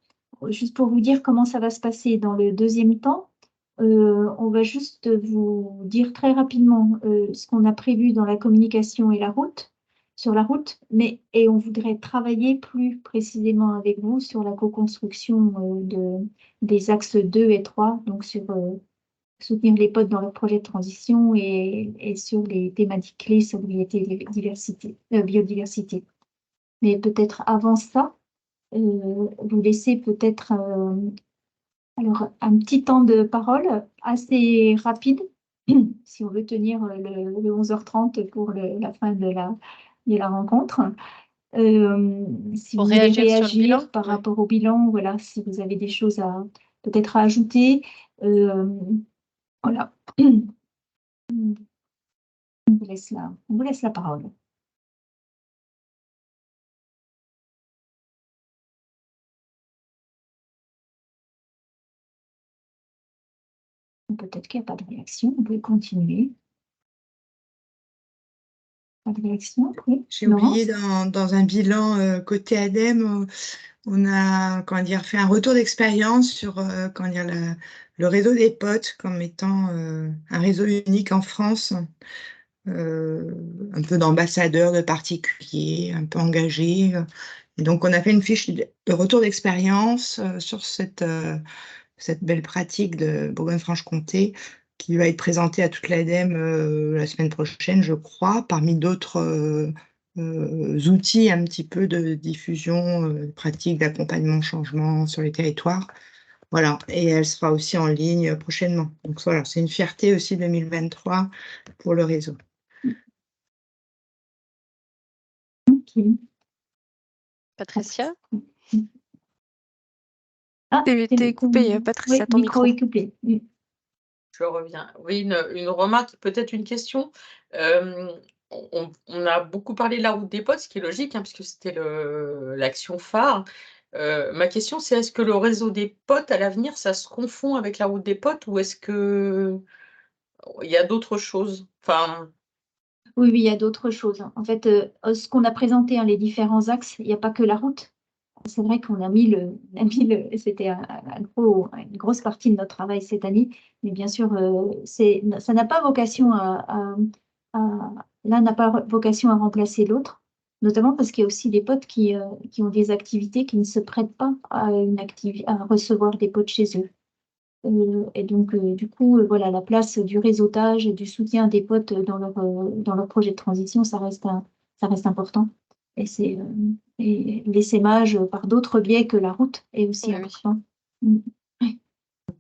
juste pour vous dire comment ça va se passer dans le deuxième temps, on va juste vous dire très rapidement ce qu'on a prévu dans la communication et sur la route, et on voudrait travailler plus précisément avec vous sur la co-construction des axes 2 et 3, donc sur soutenir les potes dans leur projet de transition et sur les thématiques clés, sobriété et biodiversité. Mais peut-être avant ça, vous laissez peut-être alors un petit temps de parole assez rapide, si on veut tenir le 11h30 pour la fin de la rencontre. Si Pour vous voulez réagir sur le bilan, réagir par ouais. rapport au bilan, voilà, si vous avez des choses peut-être à ajouter. Voilà. On vous laisse la parole. Peut-être qu'il n'y a pas de réaction, on peut continuer. Pas de réaction, oui. J'ai oublié dans un bilan côté ADEME, on a fait un retour d'expérience sur le réseau des potes comme étant un réseau unique en France, un peu d'ambassadeurs, de particuliers, un peu engagés. Et donc, on a fait une fiche de retour d'expérience sur cette belle pratique de Bourgogne-Franche-Comté qui va être présentée à toute l'ADEME la semaine prochaine, je crois, parmi d'autres outils un petit peu de diffusion pratique d'accompagnement au changement sur les territoires. Voilà, et elle sera aussi en ligne prochainement. Donc voilà, c'est une fierté aussi 2023 pour le réseau. Ok. Patricia? Ah, t'es coupé, Patricia, oui, ton micro micro. est coupé. Oui. Je reviens. Oui, une remarque, peut-être une question. On a beaucoup parlé de la route des potes, ce qui est logique, hein, puisque c'était l'action phare. Ma question, c'est est-ce que le réseau des potes, à l'avenir, ça se confond avec la route des potes ou est-ce qu'il y a d'autres choses? Enfin, Oui, il y a d'autres choses. En fait, ce qu'on a présenté, les différents axes, il n'y a pas que la route. c'est vrai qu'on a mis c'était une grosse partie de notre travail cette année, mais bien sûr, ça n'a pas vocation l'un n'a pas vocation à remplacer l'autre, notamment parce qu'il y a aussi des potes qui ont des activités qui ne se prêtent pas à recevoir des potes chez eux. Et donc, du coup, voilà, la place du réseautage et du soutien des potes dans leur projet de transition, ça reste important. Et l'essaimage par d'autres biais que la route est aussi important. Oui.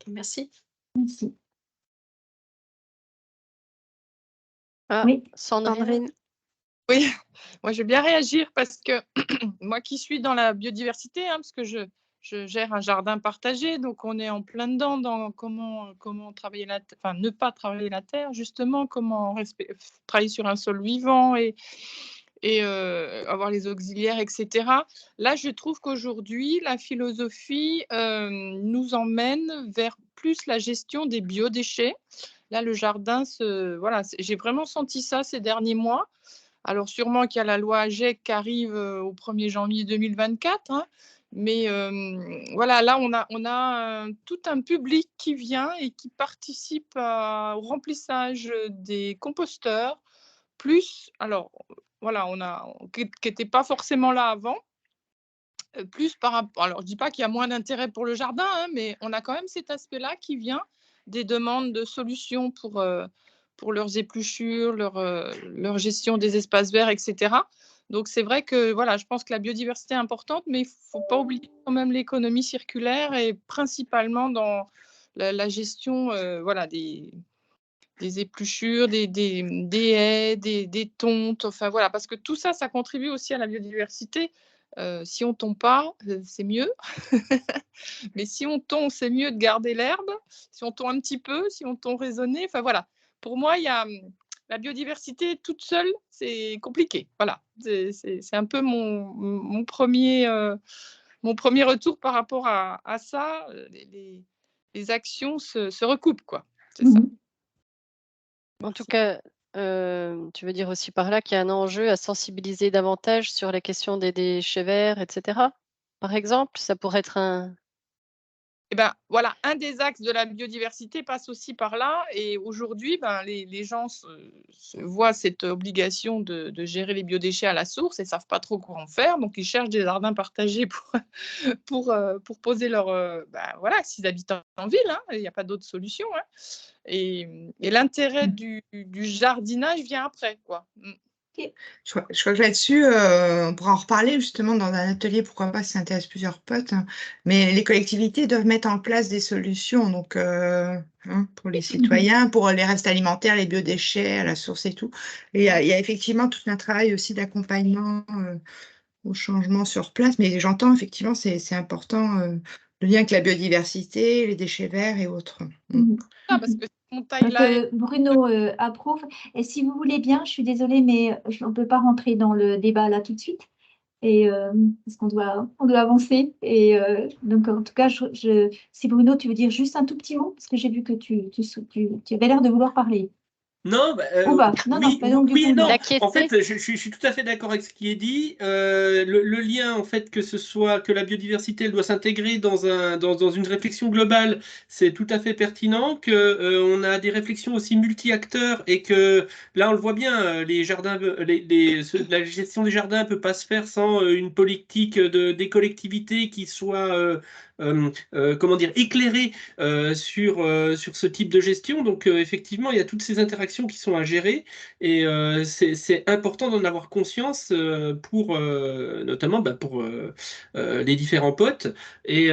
Merci. Merci. Oui, Sandrine. Oui, moi je vais bien réagir parce que moi qui suis dans la biodiversité, parce que je gère un jardin partagé, donc on est en plein dedans dans comment travailler ne pas travailler la terre, justement, comment travailler sur un sol vivant et avoir les auxiliaires, etc. Là, je trouve qu'aujourd'hui, la philosophie nous emmène vers plus la gestion des biodéchets. Là, le jardin, j'ai vraiment senti ça ces derniers mois. Alors, sûrement qu'il y a la loi AGEC qui arrive au 1er janvier 2024, mais voilà, là, on a tout un public qui vient et qui participe au remplissage des composteurs, plus, alors, voilà, qui n'était pas forcément là avant, plus par rapport, alors je ne dis pas qu'il y a moins d'intérêt pour le jardin, mais on a quand même cet aspect-là qui vient des demandes de solutions pour leurs épluchures, leur gestion des espaces verts, etc. Donc c'est vrai que voilà, je pense que la biodiversité est importante, mais il ne faut pas oublier quand même l'économie circulaire et principalement dans la gestion des épluchures, des haies, des tontes, enfin voilà, parce que tout ça, ça contribue aussi à la biodiversité. Si on ne tombe pas, c'est mieux. Mais si on tombe, c'est mieux de garder l'herbe. Si on tombe un petit peu, si on tombe raisonné, enfin voilà. Pour moi, il y a la biodiversité toute seule, c'est compliqué. Voilà, c'est un peu mon premier retour par rapport à ça. Les actions se recoupent, quoi. C'est ça. En tout cas, tu veux dire aussi par là qu'il y a un enjeu à sensibiliser davantage sur la question des déchets verts, etc. Par exemple, ça pourrait être un... Eh ben, voilà, un des axes de la biodiversité passe aussi par là. Et aujourd'hui, les gens voient cette obligation de gérer les biodéchets à la source et ne savent pas trop quoi en faire. Donc, ils cherchent des jardins partagés pour poser leur... voilà, s'ils habitent en ville, il n'y a pas d'autre solution. Et l'intérêt du jardinage vient après, quoi. Je crois que là-dessus, on pourra en reparler justement dans un atelier, pourquoi pas, si ça intéresse plusieurs potes. Mais les collectivités doivent mettre en place des solutions donc, pour les citoyens, pour les restes alimentaires, les biodéchets à la source et tout. Et il y a effectivement tout un travail aussi d'accompagnement au changement sur place. Mais j'entends effectivement, c'est important, le lien avec la biodiversité, les déchets verts et autres. Parce que on taille là. Bruno approuve. Et si vous voulez bien, je suis désolée, mais on ne peut pas rentrer dans le débat là tout de suite. Et parce qu'on doit avancer. Et donc, en tout cas, si Bruno, tu veux dire juste un tout petit mot, parce que j'ai vu que tu avais l'air de vouloir parler. Non, en fait, je suis tout à fait d'accord avec ce qui est dit. Le lien, en fait, que la biodiversité elle doit s'intégrer dans une réflexion globale, c'est tout à fait pertinent. On a des réflexions aussi multi-acteurs et que là, on le voit bien, les jardins, la gestion des jardins ne peut pas se faire sans une politique des collectivités qui soit éclairée sur ce type de gestion. Donc, effectivement, il y a toutes ces interactions qui sont à gérer et c'est important d'en avoir conscience notamment pour les différents potes et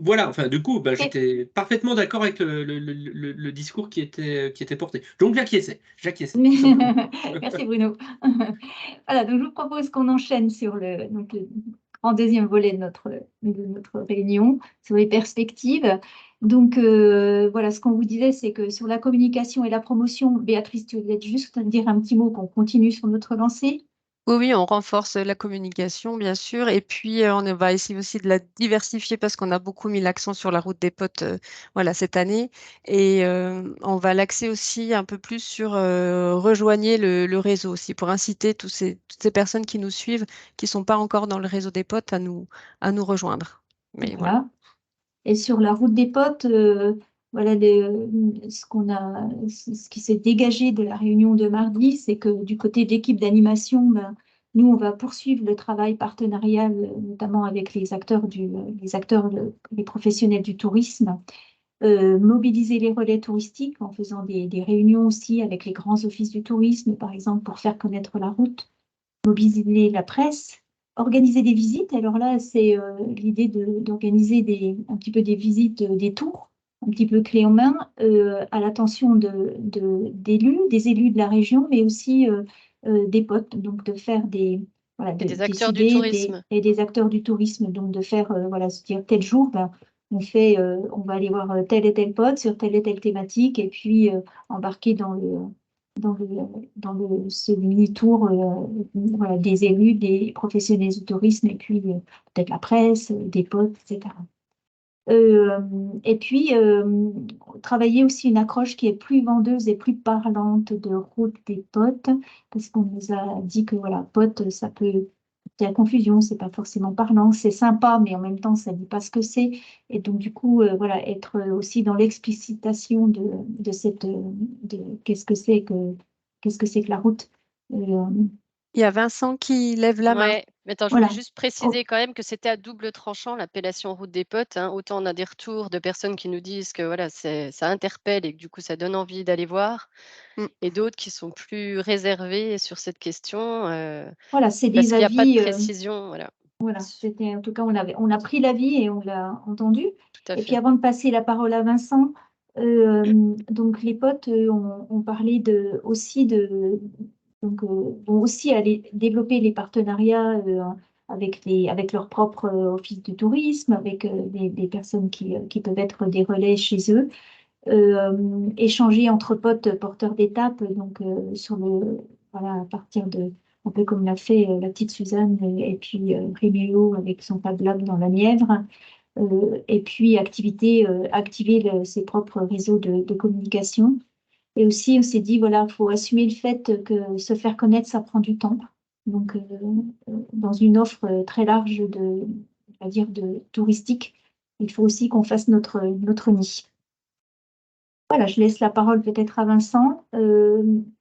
voilà, enfin, du coup, j'étais parfaitement d'accord avec le discours qui était porté. Donc, j'acquiesçais. Merci Bruno. Voilà, donc je vous propose qu'on enchaîne sur le grand deuxième volet de notre réunion, sur les perspectives. Donc, voilà, ce qu'on vous disait, c'est que sur la communication et la promotion, Béatrice, tu voulais juste dire un petit mot qu'on continue sur notre lancée. Oui, on renforce la communication, bien sûr, et puis on va essayer aussi de la diversifier parce qu'on a beaucoup mis l'accent sur la route des potes, voilà, cette année, et on va l'axer aussi un peu plus sur rejoigner le réseau aussi pour inciter toutes ces personnes qui nous suivent, qui sont pas encore dans le réseau des potes, à nous rejoindre. Mais voilà. Voilà. Et sur la route des potes, voilà, ce qui s'est dégagé de la réunion de mardi, c'est que du côté de l'équipe d'animation, ben, nous, on va poursuivre le travail partenarial, notamment avec les acteurs, les professionnels du tourisme, mobiliser les relais touristiques en faisant des réunions aussi avec les grands offices du tourisme, par exemple, pour faire connaître la route, mobiliser la presse, organiser des visites. Alors là, c'est l'idée d'organiser un petit peu des visites, des tours, un petit peu clé en main, à l'attention d'élus, des élus de la région, mais aussi des potes, donc de faire voilà, Et des acteurs du décider tourisme. et des acteurs du tourisme, donc de faire, voilà, se dire tel jour, ben, on va aller voir tel et tel pote sur telle et telle thématique, et puis embarquer ce mini-tour voilà, des élus, des professionnels du tourisme, et puis peut-être la presse, des potes, etc. Et puis, travailler aussi une accroche qui est plus vendeuse et plus parlante de route des potes, parce qu'on nous a dit que voilà, pote, ça peut faire confusion, c'est pas forcément parlant, c'est sympa, mais en même temps, ça dit pas ce que c'est. Et donc, du coup, voilà, être aussi dans l'explicitation de qu'est-ce que c'est que la route. Il y a Vincent qui lève la main. Ouais, mais attends, je Voilà. voulais juste préciser quand même que c'était à double tranchant l'appellation route des potes, hein. Autant on a des retours de personnes qui nous disent que voilà, ça interpelle et que du coup ça donne envie d'aller voir, et d'autres qui sont plus réservées sur cette question Voilà, c'est parce des qu'il n'y a pas de avis. Précision. Voilà. Voilà, c'était en tout cas, on a pris l'avis et on l'a entendu. Tout à Et puis fait. avant de passer la parole à Vincent, donc les potes ont parlé vont aussi aller développer les partenariats avec leur propre office de tourisme, avec des personnes qui peuvent être des relais chez eux, échanger entre potes porteurs d'étapes, donc voilà, à partir un peu comme l'a fait la petite Suzanne et puis Réméo avec son Fab Lab dans la Nièvre, et puis activer ses propres réseaux de communication. Et aussi, on s'est dit, voilà, il faut assumer le fait que se faire connaître, ça prend du temps. Donc, dans une offre très large on va dire, touristique, il faut aussi qu'on fasse notre nid. Voilà, je laisse la parole peut-être à Vincent.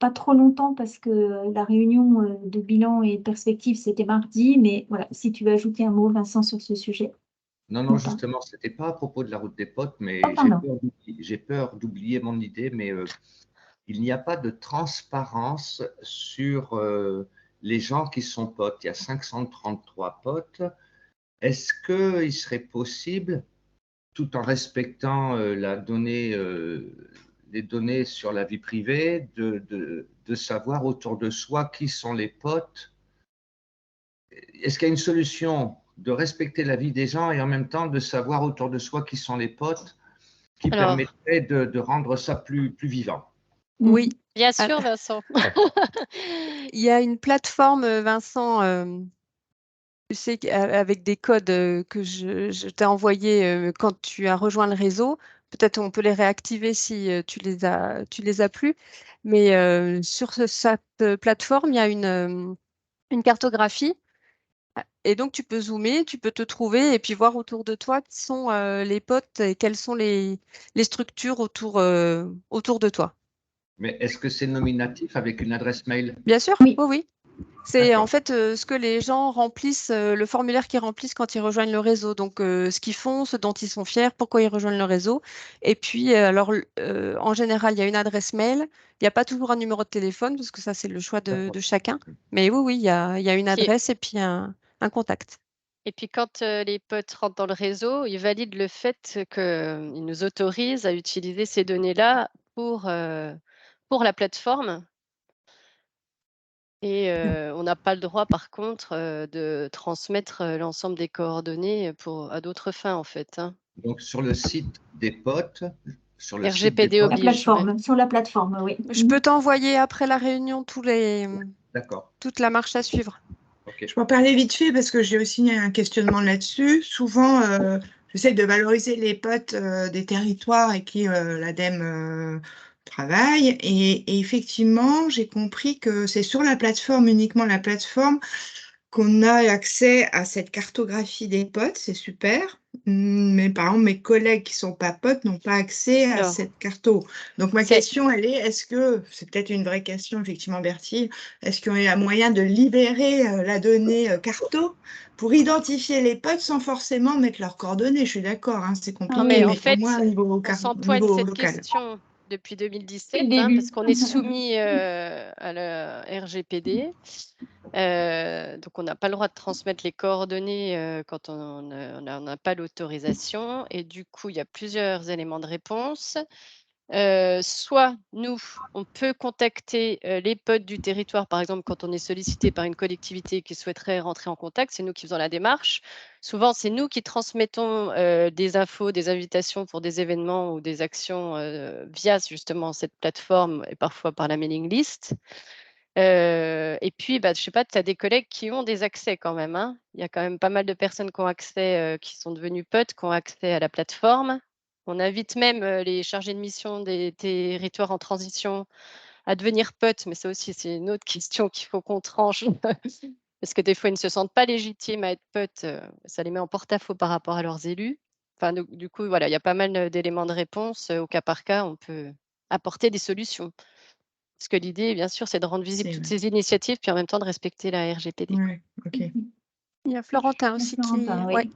Pas trop longtemps parce que la réunion de bilan et de perspective, c'était mardi, mais voilà, si tu veux ajouter un mot, Vincent, sur ce sujet. Non, justement, ce n'était pas à propos de la route des potes, mais j'ai peur d'oublier mon idée, mais il n'y a pas de transparence sur les gens qui sont potes. Il y a 533 potes. Est-ce qu'il serait possible, tout en respectant les données sur la vie privée, de savoir autour de soi qui sont les potes? Est-ce qu'il y a une solution de respecter la vie des gens et en même temps de savoir autour de soi qui sont les potes qui permettrait de rendre ça plus vivant? Oui. Bien sûr, Vincent. Il y a une plateforme, Vincent, tu sais, avec des codes que je t'ai envoyés quand tu as rejoint le réseau. Peut-être on peut les réactiver si tu les as plus. Mais sur cette plateforme, il y a une cartographie. Et donc, tu peux zoomer, tu peux te trouver et puis voir autour de toi qui sont les potes et quelles sont les structures autour de toi. Mais est-ce que c'est nominatif avec une adresse mail? Bien sûr, oui, oui. C'est en fait ce que les gens remplissent, le formulaire qu'ils remplissent quand ils rejoignent le réseau. Donc, ce qu'ils font, ce dont ils sont fiers, pourquoi ils rejoignent le réseau. Et puis, alors, en général, il y a une adresse mail. Il n'y a pas toujours un numéro de téléphone parce que ça, c'est le choix de chacun. Mais oui, oui, il y a une adresse et puis un contact. Et puis quand les potes rentrent dans le réseau, ils valident le fait qu'ils nous autorisent à utiliser ces données-là pour la plateforme. Et on n'a pas le droit, par contre, de transmettre l'ensemble des coordonnées à d'autres fins, en fait, hein. Donc, sur le site des potes, sur le RGPD site des oblige. Sur la plateforme, oui. Je peux t'envoyer après la réunion tous les D'accord. toute la marche à suivre. Okay. Je peux en parler vite fait parce que j'ai aussi un questionnement là-dessus. Souvent, j'essaie de valoriser les potes des territoires avec qui l'ADEME travaille. Et effectivement, j'ai compris que c'est sur la plateforme, uniquement la plateforme, qu'on a accès à cette cartographie des potes. C'est super. Mais par exemple, mes collègues qui ne sont pas potes n'ont pas accès à cette carto. Donc, ma question, elle est, est-ce que, c'est peut-être une vraie question, effectivement, Bertille, est-ce qu'il y a moyen de libérer la donnée carto pour identifier les potes sans forcément mettre leurs coordonnées? Je suis d'accord, hein, c'est compliqué, mais en fait, au moins au niveau, on s'empoigne cette local. question depuis 2017, parce qu'on est soumis à la RGPD. Donc, on n'a pas le droit de transmettre les coordonnées quand on n'a pas l'autorisation. Et du coup, il y a plusieurs éléments de réponse. Soit nous, on peut contacter les potes du territoire, par exemple, quand on est sollicité par une collectivité qui souhaiterait rentrer en contact, c'est nous qui faisons la démarche. Souvent, c'est nous qui transmettons des infos, des invitations pour des événements ou des actions via justement cette plateforme et parfois par la mailing list. Et puis, je ne sais pas, tu as des collègues qui ont des accès quand même, hein. Il y a quand même pas mal de personnes qui ont accès, qui sont devenues potes, qui ont accès à la plateforme. On invite même les chargés de mission des territoires en transition à devenir potes, mais ça aussi, c'est une autre question qu'il faut qu'on tranche. Parce que des fois, ils ne se sentent pas légitimes à être potes, ça les met en porte-à-faux par rapport à leurs élus. Enfin, du coup, voilà, il y a pas mal d'éléments de réponse. Au cas par cas, on peut apporter des solutions. Parce que l'idée, bien sûr, c'est de rendre visibles toutes ces initiatives, puis en même temps de respecter la RGPD. Ouais, ok. Il y a Florentin aussi qui... Oui.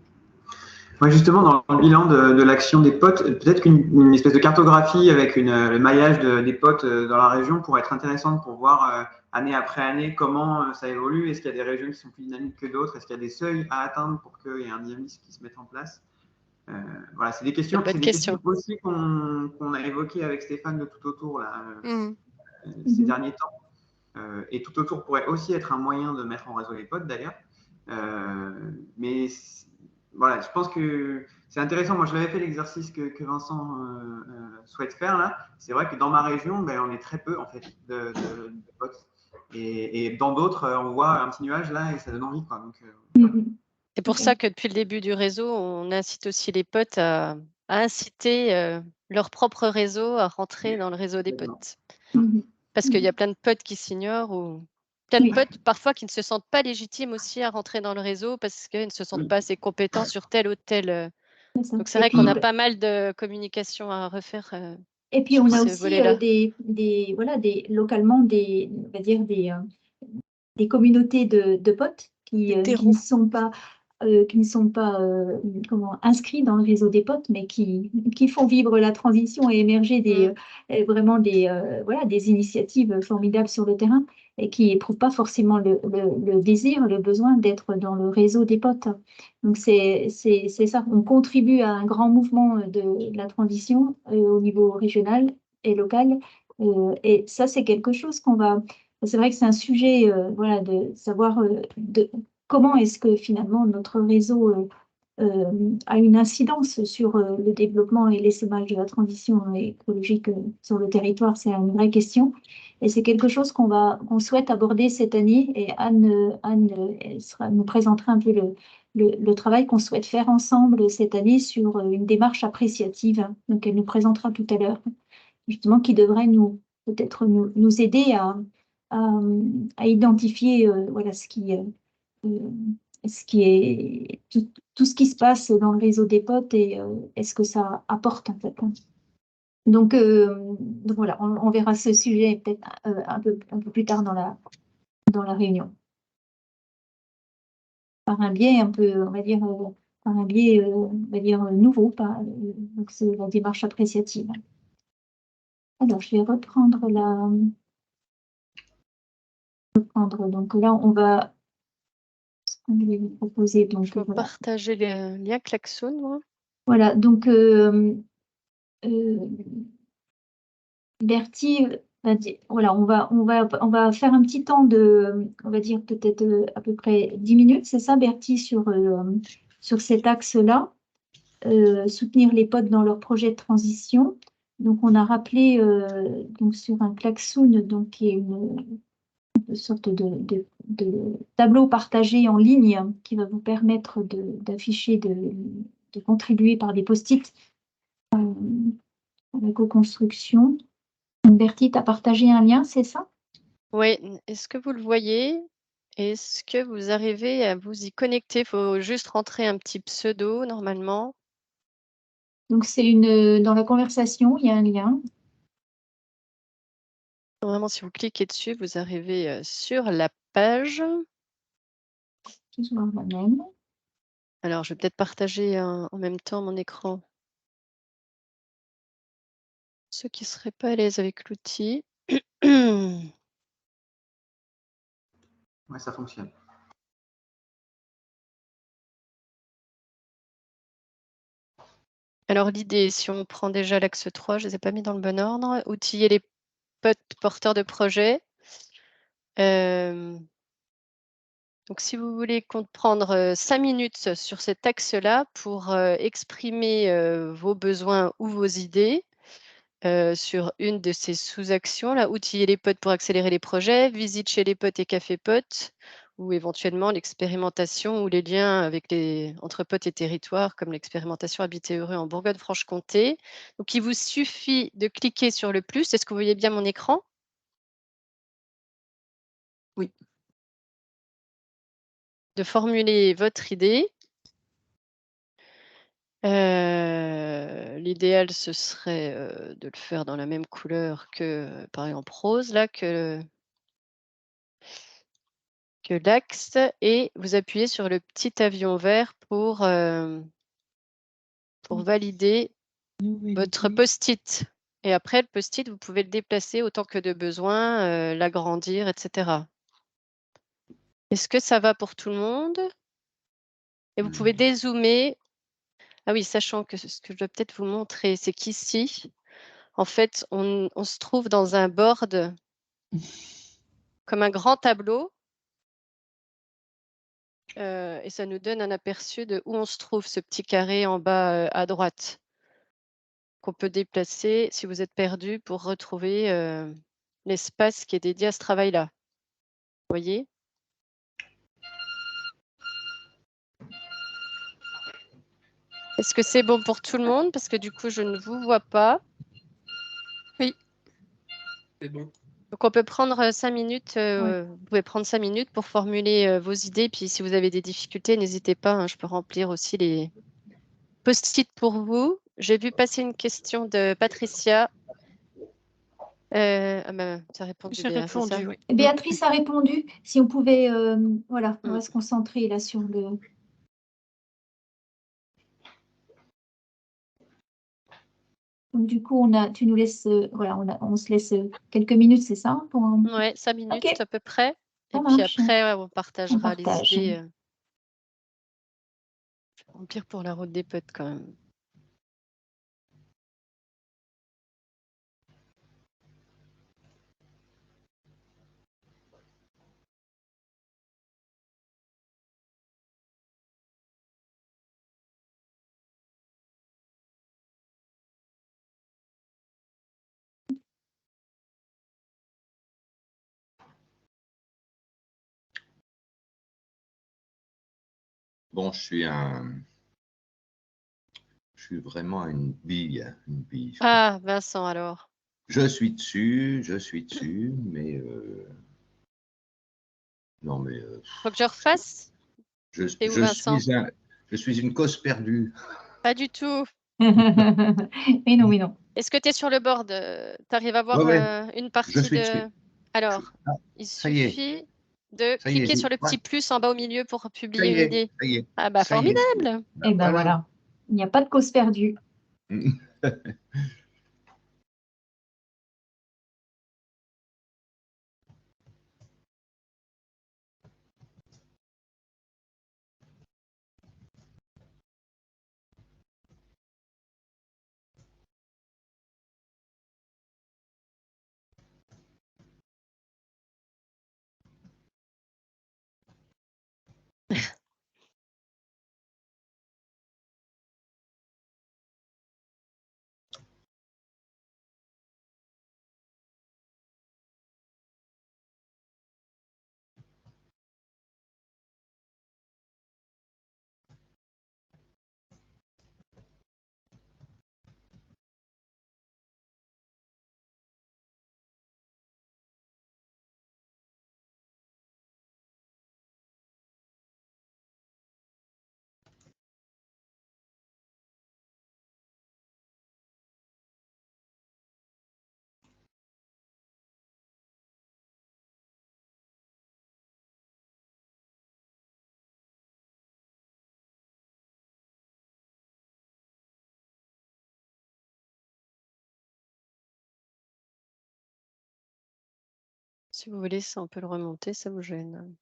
Ouais, justement, dans le bilan de l'action des potes, peut-être qu'une espèce de cartographie avec le maillage des potes dans la région pourrait être intéressante pour voir année après année comment ça évolue. Est-ce qu'il y a des régions qui sont plus dynamiques que d'autres? Est-ce qu'il y a des seuils à atteindre pour qu'il y ait un dynamisme qui se mette en place? Voilà, c'est des questions, questions aussi qu'on a évoquées avec Stéphane de Tout Autour là, ces derniers temps. Et Tout Autour pourrait aussi être un moyen de mettre en réseau les potes d'ailleurs. Mais voilà, je pense que c'est intéressant. Moi, je l'avais fait l'exercice que Vincent souhaite faire là. C'est vrai que dans ma région, on est très peu en fait de potes. Et dans d'autres, on voit un petit nuage là et ça donne envie, quoi. Donc, c'est pour ça que depuis le début du réseau, on incite aussi les potes à inciter leur propre réseau à rentrer dans le réseau des potes. Parce qu'il y a plein de potes qui s'ignorent ou plein de potes parfois qui ne se sentent pas légitimes aussi à rentrer dans le réseau parce qu'ils ne se sentent pas assez compétents sur tel ou tel. Donc, c'est vrai qu'on a pas mal de communication à refaire. Et puis, on a aussi localement on va dire des communautés de potes qui ne sont pas inscrits dans le réseau des potes, mais qui font vivre la transition et émerger vraiment des initiatives formidables sur le terrain et qui n'éprouvent pas forcément le désir, le besoin d'être dans le réseau des potes. Donc, c'est ça. On contribue à un grand mouvement de la transition au niveau régional et local. Et ça, c'est quelque chose qu'on va... C'est vrai que c'est un sujet de savoir comment est-ce que finalement notre réseau a une incidence sur le développement et l'essaimage de la transition écologique sur le territoire. C'est une vraie question. Et c'est quelque chose qu'on souhaite aborder cette année. Et Anne nous présentera un peu le travail qu'on souhaite faire ensemble cette année sur une démarche appréciative. Donc, elle nous présentera tout à l'heure, justement, qui devrait peut-être nous aider à identifier ce qui est tout ce qui se passe dans le réseau des potes et est-ce que ça apporte en fait. Donc voilà, on verra ce sujet peut-être un peu plus tard dans la réunion. Par un biais un peu, on va dire, par un biais, on va dire, nouveau, donc c'est la démarche appréciative. Alors, je vais reprendre donc là, on va je vais vous proposer. Donc, je vais partager le lien Klaxoon, moi. Voilà, donc Bertie, voilà, on va faire un petit temps on va dire peut-être à peu près 10 minutes, c'est ça, Bertie, sur cet axe-là, soutenir les potes dans leur projet de transition. Donc, on a rappelé donc sur un Klaxoon, donc qui est une sorte de tableau partagé en ligne qui va vous permettre d'afficher, de contribuer par des post-it à la co-construction. Bertie, tu as partagé un lien, c'est ça? Oui, est-ce que vous le voyez? Est-ce que vous arrivez à vous y connecter? Il faut juste rentrer un petit pseudo normalement. Donc, c'est dans la conversation, il y a un lien. Normalement, si vous cliquez dessus, vous arrivez sur la page. Alors, je vais peut-être partager en même temps mon écran. Ceux qui ne seraient pas à l'aise avec l'outil. Ouais, ça fonctionne. Alors, l'idée, si on prend déjà l'axe 3, je ne les ai pas mis dans le bon ordre, outiller les potes porteurs de projets. Donc, si vous voulez prendre 5 minutes sur cet axe-là pour exprimer vos besoins ou vos idées sur une de ces sous-actions, là, outiller les potes pour accélérer les projets, visite chez les potes et café potes, ou éventuellement l'expérimentation ou les liens entre potes et territoires, comme l'expérimentation Habiter heureux en Bourgogne-Franche-Comté. Donc, il vous suffit de cliquer sur le plus. Est-ce que vous voyez bien mon écran? Oui. De formuler votre idée. L'idéal, ce serait de le faire dans la même couleur que, par exemple, rose, là, que l'axe, et vous appuyez sur le petit avion vert pour valider votre post-it. Et après, le post-it, vous pouvez le déplacer autant que de besoin, l'agrandir, etc. Est-ce que ça va pour tout le monde? Et vous pouvez dézoomer. Ah oui, sachant que ce que je dois peut-être vous montrer, c'est qu'ici, en fait, on se trouve dans un board comme un grand tableau. Et ça nous donne un aperçu de où on se trouve, ce petit carré en bas à droite, qu'on peut déplacer si vous êtes perdu pour retrouver l'espace qui est dédié à ce travail-là. Vous voyez? Est-ce que c'est bon pour tout le monde? Parce que du coup, je ne vous vois pas. Oui. C'est bon. Donc, on peut prendre 5 minutes. Vous pouvez prendre 5 minutes pour formuler vos idées. Puis, si vous avez des difficultés, n'hésitez pas. Hein, je peux remplir aussi les post-it pour vous. J'ai vu passer une question de Patricia. Tu as répondu, J'ai Béa, c'est ça? répondu, oui. Béatrice a répondu. Si on pouvait, voilà, on va se concentrer là sur le. Donc, du coup, tu nous laisses, voilà, on se laisse quelques minutes, c'est ça? Oui, 5 minutes à peu près. Ça Et puis marche. après, on partagera les partage. idées. Je vais remplir pour la route des potes quand même. Bon, je suis vraiment une bille. Ah, Vincent, alors. Je suis dessus, mais non, mais Faut que je refasse? T'es où, Vincent? je suis une cause perdue. Pas du tout. Mais non, mais non. Est-ce que tu es sur le board? Tu arrives à voir une partie Je suis de. dessus. Alors, il ça y est. suffit de Ça y est, cliquer sur le petit plus en bas au milieu pour Ça publier y une est, idée. ça y est. Ah bah Ça y est. formidable. Et ben voilà. Il n'y a pas de cause perdue. Si vous voulez, ça, on peut le remonter, ça vous gêne?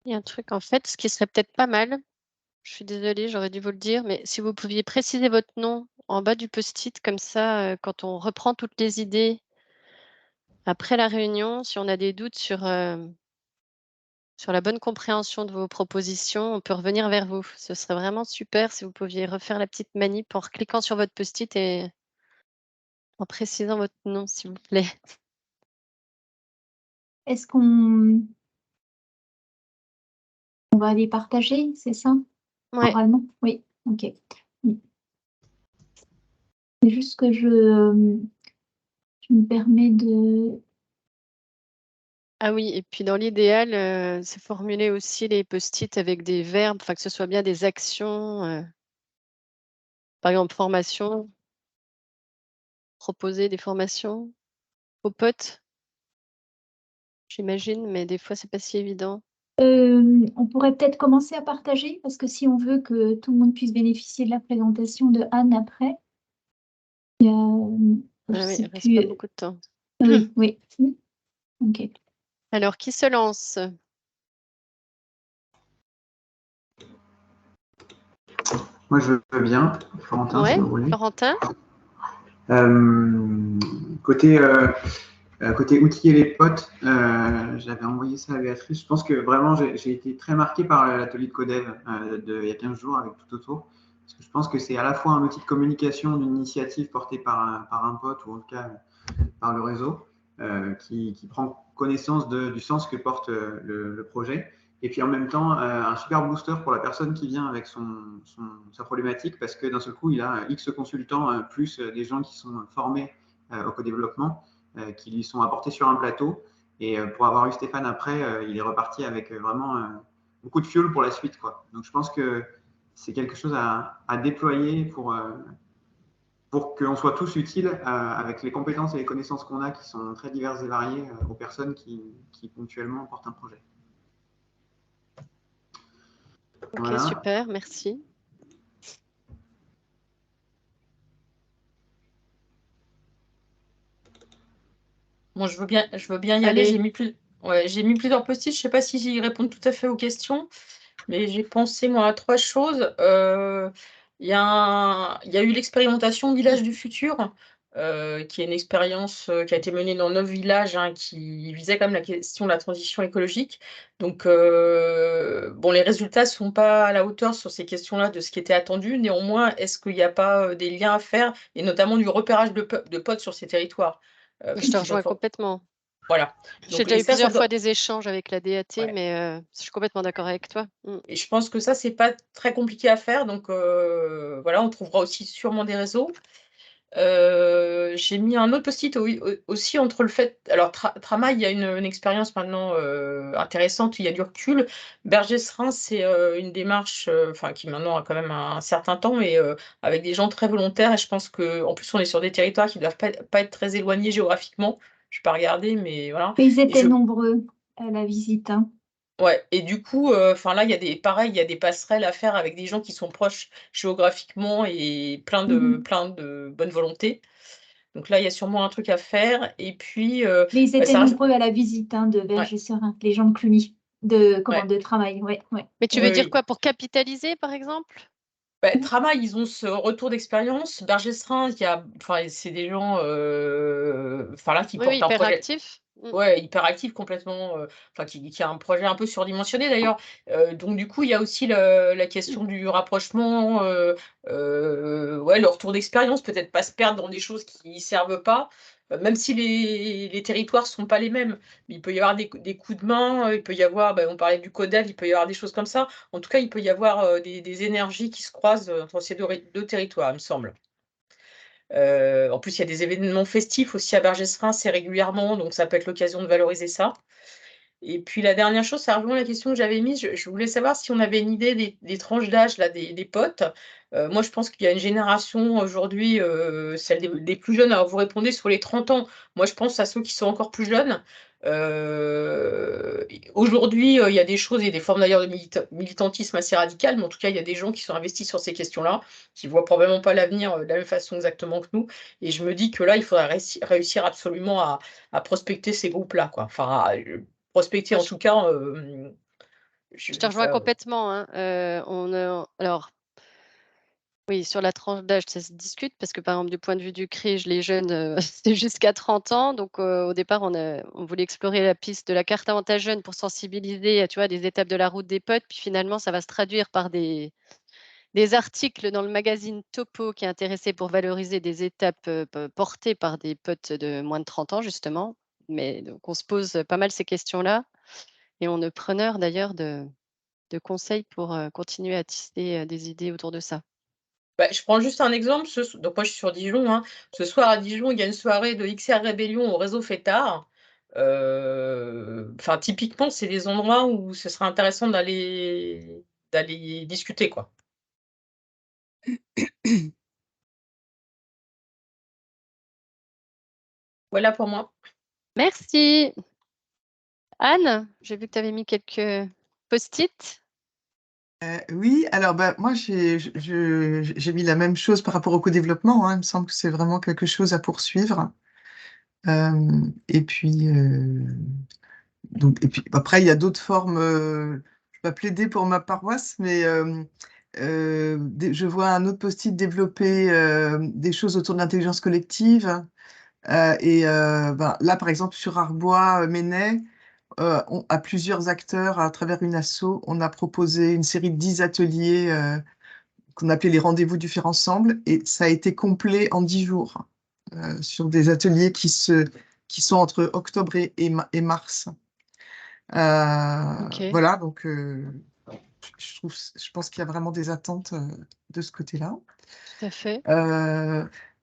Il y a un truc, en fait, ce qui serait peut-être pas mal, je suis désolée, j'aurais dû vous le dire, mais si vous pouviez préciser votre nom en bas du post-it, comme ça, quand on reprend toutes les idées après la réunion, si on a des doutes sur la bonne compréhension de vos propositions, on peut revenir vers vous. Ce serait vraiment super si vous pouviez refaire la petite manip en cliquant sur votre post-it et en précisant votre nom, s'il vous plaît. Est-ce qu'on va les partager, c'est ça? Ouais. Oralement? Oui, ok. Oui. C'est juste que je me permets de... Ah oui, et puis dans l'idéal, c'est formuler aussi les post-it avec des verbes, enfin que ce soit bien des actions. Par exemple, formation, proposer des formations aux potes, j'imagine, mais des fois, c'est pas si évident. On pourrait peut-être commencer à partager, parce que si on veut que tout le monde puisse bénéficier de la présentation de Anne après, il y a... Ah oui, il reste pas beaucoup de temps. Oui, oui. Ok. Alors, qui se lance? Moi, je veux bien, Florentin, si vous voulez. Florentin. Côté outiller les potes, j'avais envoyé ça à Béatrice. Je pense que vraiment, j'ai été très marqué par l'atelier de Codev il y a 15 jours avec Tout Autour. Parce que je pense que c'est à la fois un outil de communication d'une initiative portée par un pote ou en tout cas par le réseau qui prend connaissance du sens que porte le projet. Et puis en même temps, un super booster pour la personne qui vient avec sa problématique parce que d'un seul coup, il a X consultants plus des gens qui sont formés au co-développement qui lui sont apportés sur un plateau. Et pour avoir eu Stéphane après, il est reparti avec vraiment beaucoup de fuel pour la suite, quoi. Donc je pense que c'est quelque chose à déployer pour qu'on soit tous utiles avec les compétences et les connaissances qu'on a qui sont très diverses et variées aux personnes qui ponctuellement portent un projet. Ok, voilà. Super, merci. Bon, je veux bien y aller. J'ai mis plusieurs post-it. Je ne sais pas si j'y réponds tout à fait aux questions, mais j'ai pensé moi à 3 choses. Il y a eu l'expérimentation Village du futur, qui est une expérience qui a été menée dans 9 villages, qui visait quand même la question de la transition écologique. Donc, bon, les résultats ne sont pas à la hauteur sur ces questions-là de ce qui était attendu. Néanmoins, est-ce qu'il n'y a pas des liens à faire, et notamment du repérage de potes sur ces territoires? Je te rejoins complètement. Voilà. J'ai déjà eu plusieurs fois des échanges avec la DAT, mais je suis complètement d'accord avec toi. Et je pense que ça, c'est pas très compliqué à faire. Donc, voilà, on trouvera aussi sûrement des réseaux. J'ai mis un autre post-it aussi entre le fait... Alors, Trama, il y a une expérience maintenant intéressante, il y a du recul. Berger-Serin, c'est une démarche qui maintenant a quand même un certain temps, mais avec des gens très volontaires. Et je pense qu'en plus, on est sur des territoires qui ne doivent pas être très éloignés géographiquement. Je n'ai pas regardé, mais voilà. Mais ils étaient nombreux à la visite. Ouais, et du coup, là, il y a des passerelles à faire avec des gens qui sont proches géographiquement et plein de bonne volonté. Donc là, il y a sûrement un truc à faire. Et puis, mais ils étaient nombreux à la visite de Berger-Serin, les gens de Cluny, de travail. Ouais. Mais tu veux dire quoi, pour capitaliser, par exemple? Tramail, ils ont ce retour d'expérience. Bergestrin, c'est des gens là, qui portent un hyper projet. actif. Ouais, hyper actif complètement, qui a un projet un peu surdimensionné d'ailleurs. Donc du coup, il y a aussi la question du rapprochement, le retour d'expérience, peut-être pas se perdre dans des choses qui ne servent pas, même si les territoires ne sont pas les mêmes. Mais il peut y avoir des coups de main, il peut y avoir, on parlait du CODEV, il peut y avoir des choses comme ça. En tout cas, il peut y avoir des énergies qui se croisent entre ces deux territoires, il me semble. En plus, il y a des événements festifs aussi à Bergestrin, c'est régulièrement, donc ça peut être l'occasion de valoriser ça. Et puis la dernière chose, ça rejoint la question que j'avais mise, je voulais savoir si on avait une idée des tranches d'âge là, des potes. Moi, je pense qu'il y a une génération aujourd'hui, celle des plus jeunes, alors vous répondez sur les 30 ans. Moi, je pense à ceux qui sont encore plus jeunes. Aujourd'hui, il y a des choses et des formes d'ailleurs de militantisme assez radicales, mais en tout cas, il y a des gens qui sont investis sur ces questions-là, qui ne voient probablement pas l'avenir de la même façon exactement que nous. Et je me dis que là, il faudrait réussir absolument à prospecter ces groupes-là, quoi. Enfin, prospecter en tout cas. Je te rejoins complètement. Hein. Alors, oui, sur la tranche d'âge, ça se discute parce que, par exemple, du point de vue du CRIJ, les jeunes, c'est jusqu'à 30 ans. Donc, au départ, on voulait explorer la piste de la carte avantage jeune pour sensibiliser à des étapes de la route des potes. Puis finalement, ça va se traduire par des articles dans le magazine Topo qui est intéressé pour valoriser des étapes portées par des potes de moins de 30 ans, justement. Mais donc, on se pose pas mal ces questions-là. Et on est preneur d'ailleurs de conseils pour continuer à tisser des idées autour de ça. Je prends juste un exemple. Donc moi, je suis sur Dijon. Hein. Ce soir à Dijon, il y a une soirée de XR Rébellion au réseau Fêtard. Typiquement, c'est des endroits où ce serait intéressant d'aller discuter, quoi. Voilà pour moi. Merci. Anne, j'ai vu que tu avais mis quelques post-it. Oui, alors moi j'ai mis la même chose par rapport au co-développement. Hein. Il me semble que c'est vraiment quelque chose à poursuivre. Et puis après, il y a d'autres formes. Je ne vais pas plaider pour ma paroisse, mais je vois un autre post-it développer des choses autour de l'intelligence collective. Là, par exemple, sur Arbois, Ménay, à plusieurs acteurs, à travers une asso, on a proposé une série de 10 ateliers qu'on appelait les rendez-vous du faire ensemble, et ça a été complet en 10 jours, sur des ateliers qui sont entre octobre et mars. Voilà, donc je pense qu'il y a vraiment des attentes de ce côté-là. Tout à fait.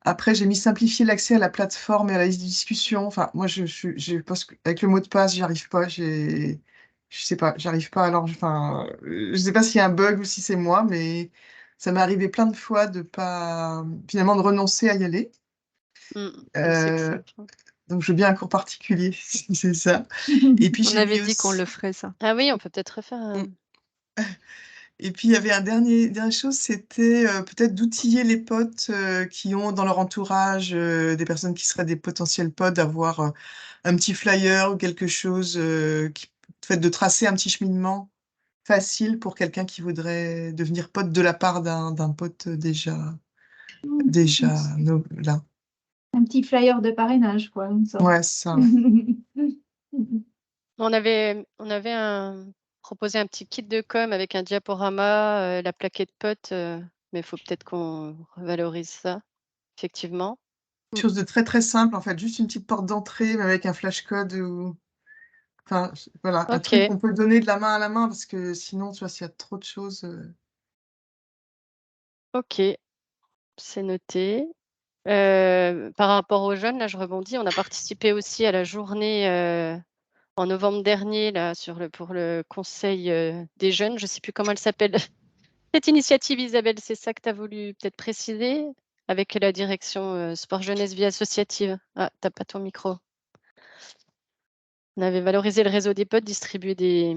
Après, j'ai mis simplifier l'accès à la plateforme et à la liste de discussion. Enfin, moi, je pense qu'avec le mot de passe, j'y arrive pas. Je sais pas, j'arrive pas. Alors, je sais pas s'il y a un bug ou si c'est moi, mais ça m'est arrivé plein de fois de pas, finalement, de renoncer à y aller. Donc, je veux bien un cours particulier, si c'est ça. Et puis, on avait dit qu'on le ferait, ça. Ah oui, on peut peut-être refaire un... Et puis, il y avait dernière chose, c'était peut-être d'outiller les potes qui ont dans leur entourage des personnes qui seraient des potentiels potes, d'avoir un petit flyer ou quelque chose, de tracer un petit cheminement facile pour quelqu'un qui voudrait devenir pote de la part d'un pote déjà là. Un petit flyer de parrainage, quoi. Ouais, ça. On avait proposé un petit kit de com avec un diaporama, la plaquette pote, mais il faut peut-être qu'on revalorise ça, effectivement. Quelque chose de très très simple, en fait, juste une petite porte d'entrée, mais avec un flashcode ou... Enfin, voilà, un truc qu'on peut donner de la main à la main, parce que sinon, tu vois, s'il y a trop de choses... Ok, c'est noté. Par rapport aux jeunes, là, je rebondis. On a participé aussi à la journée en novembre dernier là, pour le conseil des jeunes. Je ne sais plus comment elle s'appelle. Cette initiative, Isabelle, c'est ça que tu as voulu peut-être préciser avec la direction Sport Jeunesse Vie Associative. Ah, tu n'as pas ton micro. On avait valorisé le réseau des potes, distribué des...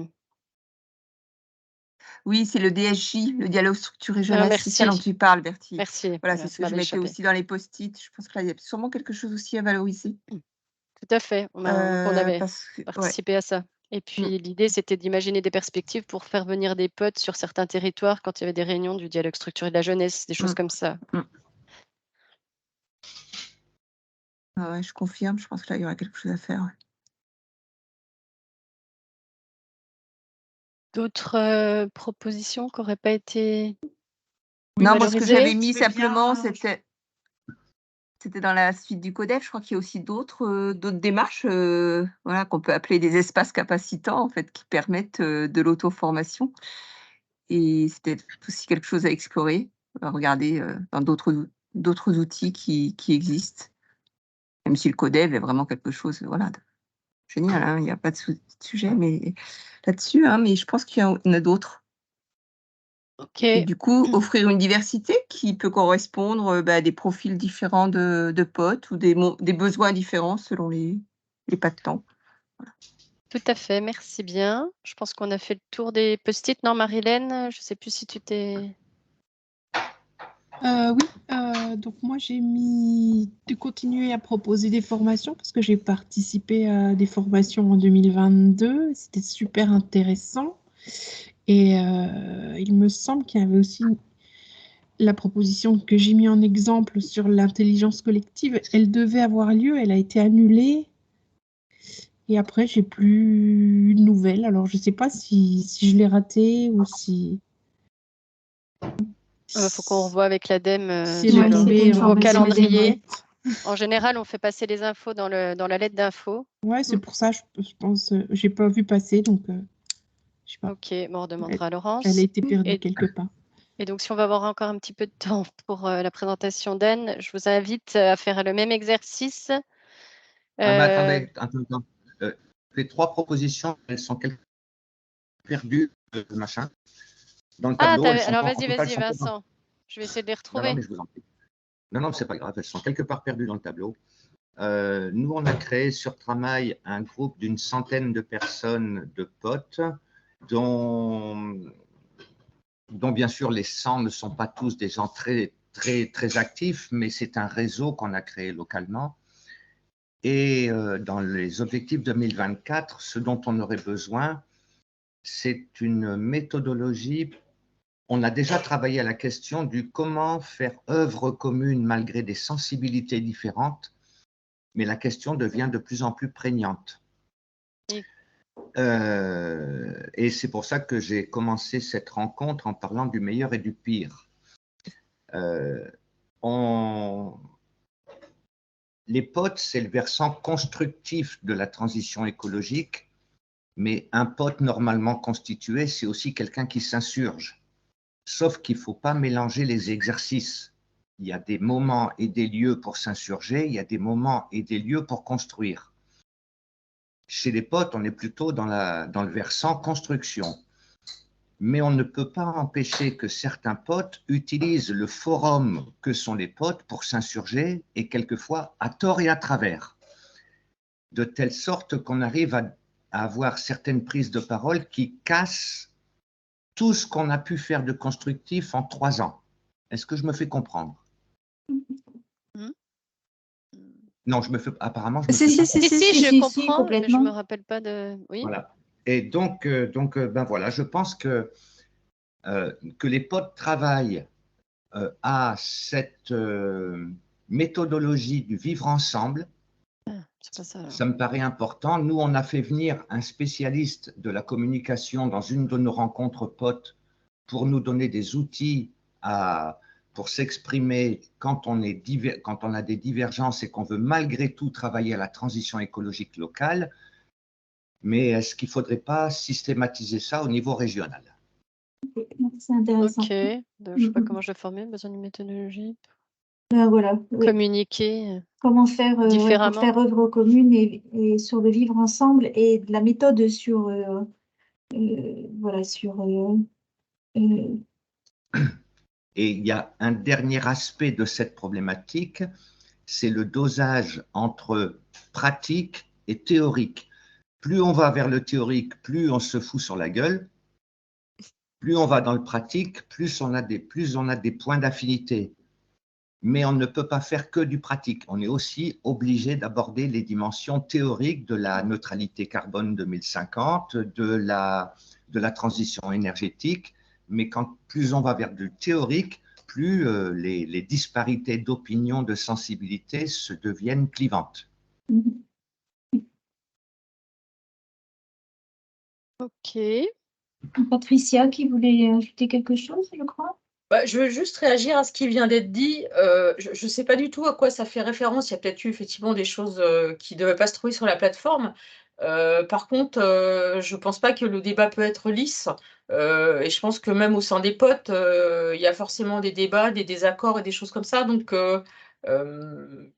Oui, c'est le DSJ, le dialogue structuré jeunesse, c'est ça dont tu parles, Bertie. Merci. Voilà, c'est ce que je mettais aussi dans les post-it. Je pense que là, il y a sûrement quelque chose aussi à valoriser. Tout à fait. On avait participé à ça. Et puis l'idée, c'était d'imaginer des perspectives pour faire venir des potes sur certains territoires quand il y avait des réunions du dialogue structuré de la jeunesse, des choses comme ça. Ah ouais, je confirme, je pense que là, il y aura quelque chose à faire. Ouais. D'autres propositions qui n'auraient pas été Non, moi, ce que j'avais mis Je veux bien, simplement, hein, c'était dans la suite du CODEF. Je crois qu'il y a aussi d'autres démarches voilà, qu'on peut appeler des espaces capacitants, en fait, qui permettent de l'auto-formation. Et c'était aussi quelque chose à explorer, à regarder dans d'autres outils qui existent. Même si le CODEV est vraiment quelque chose, voilà, de génial, hein, il n'y a pas de sujet mais là-dessus, hein, mais je pense qu'il y en a d'autres. Ok. Et du coup, offrir une diversité qui peut correspondre à des profils différents de potes ou des besoins différents selon les pas de temps. Voilà. Tout à fait, merci bien. Je pense qu'on a fait le tour des post-it. Non, Marilène, je ne sais plus si tu t'es... Oui, donc moi j'ai mis de continuer à proposer des formations parce que j'ai participé à des formations en 2022. C'était super intéressant. Et il me semble qu'il y avait aussi la proposition que j'ai mis en exemple sur l'intelligence collective. Elle devait avoir lieu, elle a été annulée. Et après, j'ai plus de nouvelles. Alors, je ne sais pas si je l'ai ratée ou si... faut qu'on revoie avec l'ADEME Si elle est tombée au calendrier. ADEME, En général, on fait passer les infos dans la lettre d'info. Ouais, c'est pour ça, je pense, j'ai pas vu passer, donc je sais pas. Ok, bon, on redemandera à Laurence. Elle a été perdue quelque part. Et donc, si on va avoir encore un petit peu de temps pour la présentation d'Anne, je vous invite à faire le même exercice. Attendez, attends. Les 3 propositions, elles sont perdues, machin, dans le tableau. Alors vas-y, Vincent. Je vais essayer de les retrouver. Non, mais je vous en prie. Non, c'est pas grave, elles sont quelque part perdues dans le tableau. Nous, on a créé sur Tramail un groupe d'une centaine de personnes, de potes, dont bien sûr les 100 ne sont pas tous des gens très, très, très actifs, mais c'est un réseau qu'on a créé localement. Et dans les objectifs 2024, ce dont on aurait besoin, c'est une méthodologie. On a déjà travaillé à la question du comment faire œuvre commune malgré des sensibilités différentes, mais la question devient de plus en plus prégnante. Et c'est pour ça que j'ai commencé cette rencontre en parlant du meilleur et du pire. Les potes, c'est le versant constructif de la transition écologique, mais un pote normalement constitué, c'est aussi quelqu'un qui s'insurge. Sauf qu'il ne faut pas mélanger les exercices. Il y a des moments et des lieux pour s'insurger, il y a des moments et des lieux pour construire. Chez les potes, on est plutôt dans le versant construction. Mais on ne peut pas empêcher que certains potes utilisent le forum que sont les potes pour s'insurger, et quelquefois à tort et à travers. De telle sorte qu'on arrive à avoir certaines prises de parole qui cassent tout ce qu'on a pu faire de constructif en 3 ans. Est-ce que je me fais comprendre? Non, apparemment, je me fais Si, je comprends, mais je ne me rappelle pas de... Oui. Voilà. Et donc ben voilà, je pense que les potes travaillent à cette méthodologie du vivre ensemble. Ça me paraît important. Nous, on a fait venir un spécialiste de la communication dans une de nos rencontres potes pour nous donner des outils pour s'exprimer quand on a des divergences et qu'on veut malgré tout travailler à la transition écologique locale. Mais est-ce qu'il ne faudrait pas systématiser ça au niveau régional? C'est intéressant. Ok, je ne sais pas comment je le formule, besoin d'une méthodologie. Voilà. Communiquer comment faire différemment. pour faire œuvre commune et sur le vivre ensemble et de la méthode sur voilà sur Et il y a un dernier aspect de cette problématique, c'est le dosage entre pratique et théorique. Plus on va vers le théorique, plus on se fout sur la gueule. Plus on va dans le pratique, plus on a des points d'affinité. mais on ne peut pas faire que du pratique. On est aussi obligé d'aborder les dimensions théoriques de la neutralité carbone 2050, de la transition énergétique, mais plus on va vers du théorique, plus les disparités d'opinion, de sensibilité se deviennent clivantes. Ok. Patricia qui voulait ajouter quelque chose, je crois. Bah, je veux juste réagir à ce qui vient d'être dit. Je ne sais pas du tout à quoi ça fait référence. Il y a peut-être eu effectivement des choses qui ne devaient pas se trouver sur la plateforme. Par contre, je ne pense pas que le débat peut être lisse. Et je pense que même au sein des potes, il y a forcément des débats, des désaccords et des choses comme ça. Donc,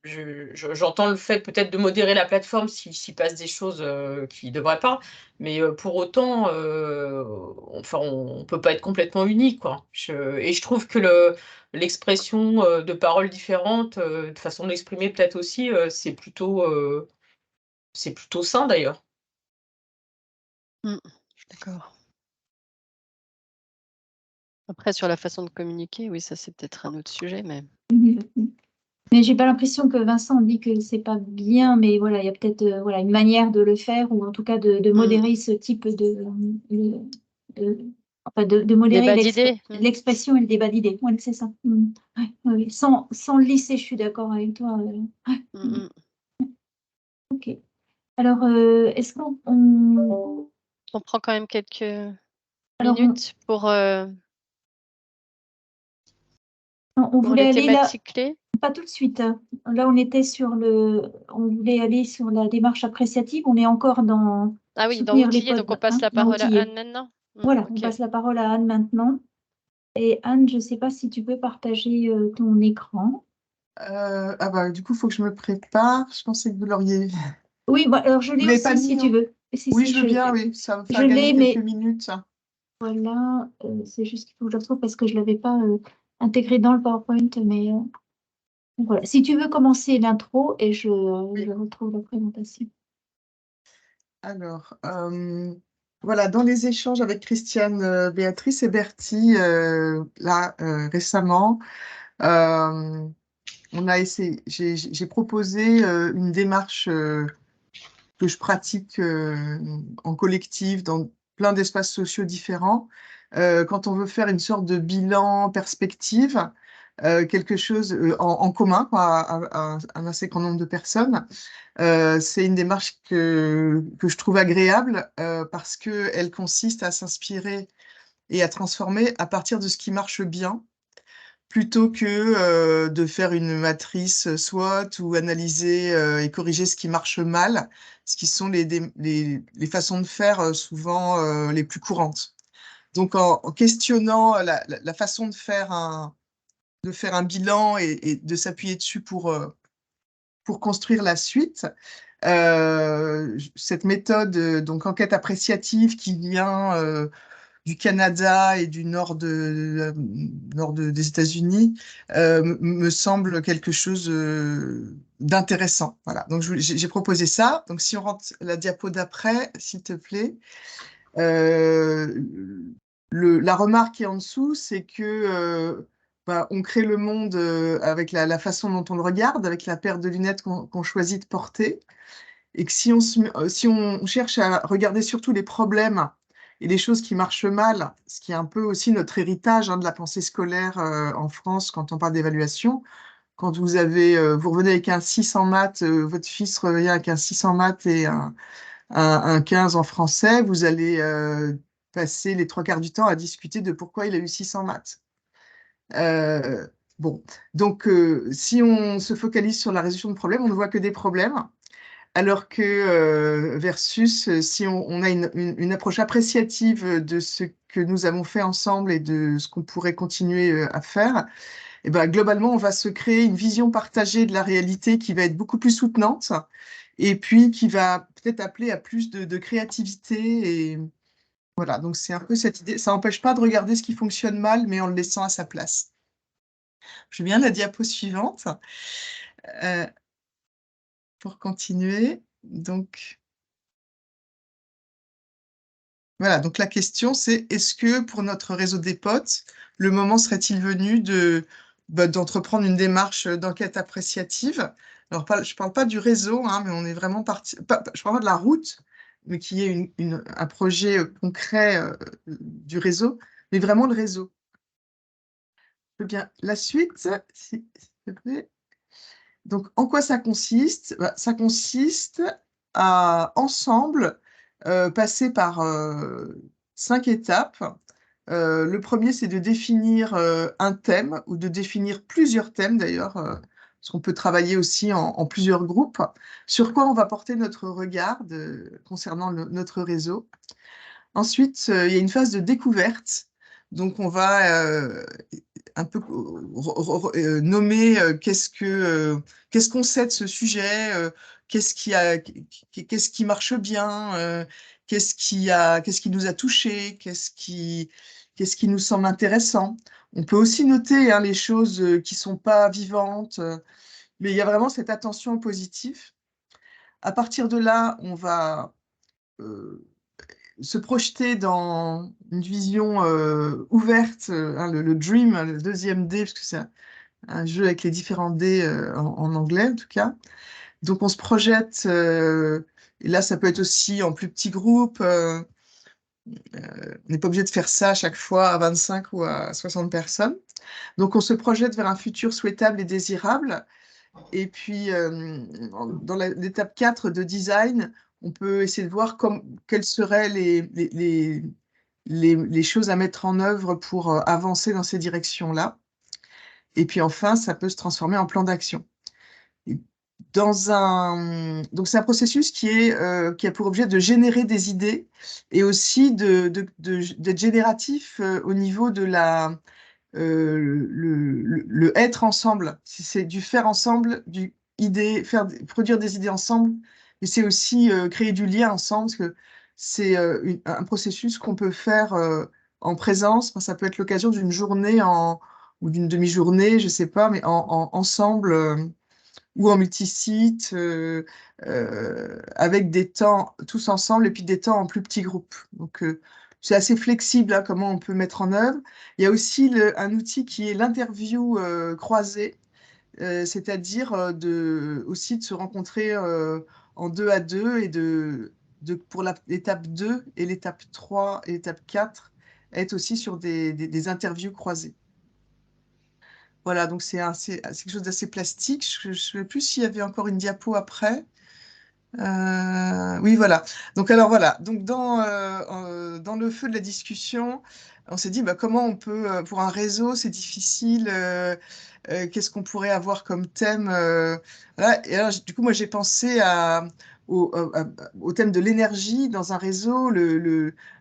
j'entends le fait peut-être de modérer la plateforme s'il passe des choses qui ne devraient pas. Mais pour autant, enfin, on ne peut pas être complètement unis, quoi. Et je trouve que l'expression de paroles différentes, de façon d'exprimer peut-être aussi, c'est plutôt sain d'ailleurs. Je suis d'accord. Après, sur la façon de communiquer, oui, ça c'est peut-être un autre sujet, mais. Mais j'ai pas l'impression que Vincent dit que c'est pas bien, mais voilà, il y a peut-être voilà, une manière de le faire, ou en tout cas de modérer ce type enfin de modérer l'expression et le débat d'idées. Ouais, c'est ça. Ouais, sans le lisser, je suis d'accord avec toi. Ok. Alors, est-ce qu'on on prend quand même quelques minutes pour on voulait aller là, clés. pas tout de suite. Là, on était on voulait aller sur la démarche appréciative. On est encore dans dans outiller, donc on passe la parole à Anne maintenant. Voilà, on passe la parole à Anne maintenant. Et Anne, je ne sais pas si tu peux partager ton écran. Du coup, il faut que je me prépare. Je pensais que vous l'auriez. Oui, alors je l'ai aussi si tu veux. Oui, je veux bien, oui. Ça me fait gagner quelques minutes. Voilà, c'est juste qu'il faut que je le retrouve parce que je ne l'avais pas intégré dans le PowerPoint, mais voilà. Si tu veux commencer l'intro et je retrouve la présentation. Alors, voilà, dans les échanges avec Christiane, Béatrice et Bertie, récemment, j'ai proposé une démarche que je pratique en collectif dans plein d'espaces sociaux différents. Quand on veut faire une sorte de bilan perspective, quelque chose en commun à un assez grand nombre de personnes, c'est une démarche que je trouve agréable parce qu'elle consiste à s'inspirer et à transformer à partir de ce qui marche bien, plutôt que de faire une matrice SWOT ou analyser et corriger ce qui marche mal, ce qui sont les façons de faire souvent les plus courantes. Donc, en questionnant la façon de faire un bilan et de s'appuyer dessus pour construire la suite, cette méthode, donc enquête appréciative qui vient du Canada et du nord des États-Unis, me semble quelque chose d'intéressant. Voilà, donc j'ai proposé ça. Donc si on rentre la diapo d'après, s'il te plaît. La remarque qui est en dessous, c'est que on crée le monde avec la façon dont on le regarde, avec la paire de lunettes qu'on choisit de porter, et que si on cherche à regarder surtout les problèmes et les choses qui marchent mal, ce qui est un peu aussi notre héritage de la pensée scolaire en France quand on parle d'évaluation. Quand vous revenez avec un 6 en maths, votre fils revient avec un 6 en maths et un 15 en français, vous allez passer les 3/4 du temps à discuter de pourquoi il a eu 6 en maths. Bon, donc si on se focalise sur la résolution de problèmes, on ne voit que des problèmes. Alors que versus si on a une approche appréciative de ce que nous avons fait ensemble et de ce qu'on pourrait continuer à faire, et ben, globalement, on va se créer une vision partagée de la réalité qui va être beaucoup plus soutenante et puis qui va peut-être appeler à plus de créativité. Et voilà, donc c'est un peu cette idée. Ça n'empêche pas de regarder ce qui fonctionne mal, mais en le laissant à sa place. Je veux bien la diapo suivante. Pour continuer, donc voilà, donc la question c'est est-ce que pour notre réseau des potes, le moment serait-il venu de d'entreprendre une démarche d'enquête appréciative. Alors, je ne parle pas du réseau, hein, mais on est vraiment parti. Je ne parle pas de la route, mais qui est un projet concret du réseau, mais vraiment le réseau. Je veux bien la suite, s'il te plaît. Donc, en quoi ça consiste? Ça consiste à, ensemble, passer par 5 étapes. Le premier, c'est de définir un thème ou de définir plusieurs thèmes d'ailleurs, parce qu'on peut travailler aussi en plusieurs groupes. Sur quoi on va porter notre regard concernant notre réseau. Ensuite, il y a une phase de découverte. Donc, on va un peu nommer qu'est-ce qu'on sait de ce sujet, qu'est-ce qui marche bien, qu'est-ce qui nous a touchés, qu'est-ce qui nous semble intéressant. On peut aussi noter les choses qui ne sont pas vivantes, mais il y a vraiment cette attention au positif. À partir de là, on va se projeter dans une vision ouverte, le dream, le deuxième dé, parce que c'est un jeu avec les différents dés en anglais en tout cas. Donc on se projette, et là ça peut être aussi en plus petit groupe, on n'est pas obligé de faire ça à chaque fois à 25 ou à 60 personnes. Donc on se projette vers un futur souhaitable et désirable. Et puis dans l'étape 4 de design, on peut essayer de voir quelles seraient les choses à mettre en œuvre pour avancer dans ces directions-là. Et puis enfin, ça peut se transformer en plan d'action. Donc c'est un processus qui a pour objet de générer des idées et aussi d'être génératif au niveau de le être ensemble. C'est du faire ensemble, produire des idées ensemble, et c'est aussi créer du lien ensemble, parce que c'est un processus qu'on peut faire en présence. Ça peut être l'occasion d'une journée ou d'une demi-journée, je ne sais pas, mais ensemble ou en multisite, avec des temps tous ensemble et puis des temps en plus petits groupes. Donc, c'est assez flexible comment on peut mettre en œuvre. Il y a aussi un outil qui est l'interview croisée, c'est-à-dire aussi de se rencontrer en 2 à 2 et pour l'étape 2 et l'étape 3 et l'étape 4, être aussi sur des interviews croisées. Voilà, donc c'est quelque chose d'assez plastique. Je ne sais plus s'il y avait encore une diapo après. Oui, voilà. Donc, alors voilà. Donc, dans le feu de la discussion, on s'est dit comment on peut, pour un réseau, c'est difficile. Qu'est-ce qu'on pourrait avoir comme thème voilà. Et alors, du coup, moi, j'ai pensé au thème de l'énergie dans un réseau.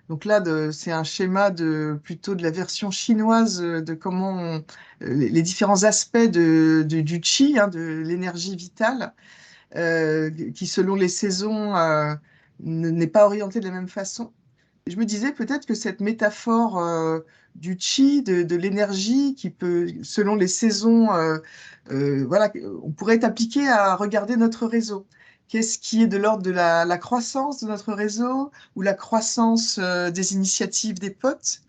Donc là, c'est un schéma plutôt de la version chinoise de comment les différents aspects du qi, de l'énergie vitale. Qui, selon les saisons, n'est pas orienté de la même façon. Et je me disais peut-être que cette métaphore du chi, de l'énergie, qui peut, selon les saisons, voilà, on pourrait être appliqué à regarder notre réseau. Qu'est-ce qui est de l'ordre de la croissance de notre réseau ou la croissance des initiatives des potes?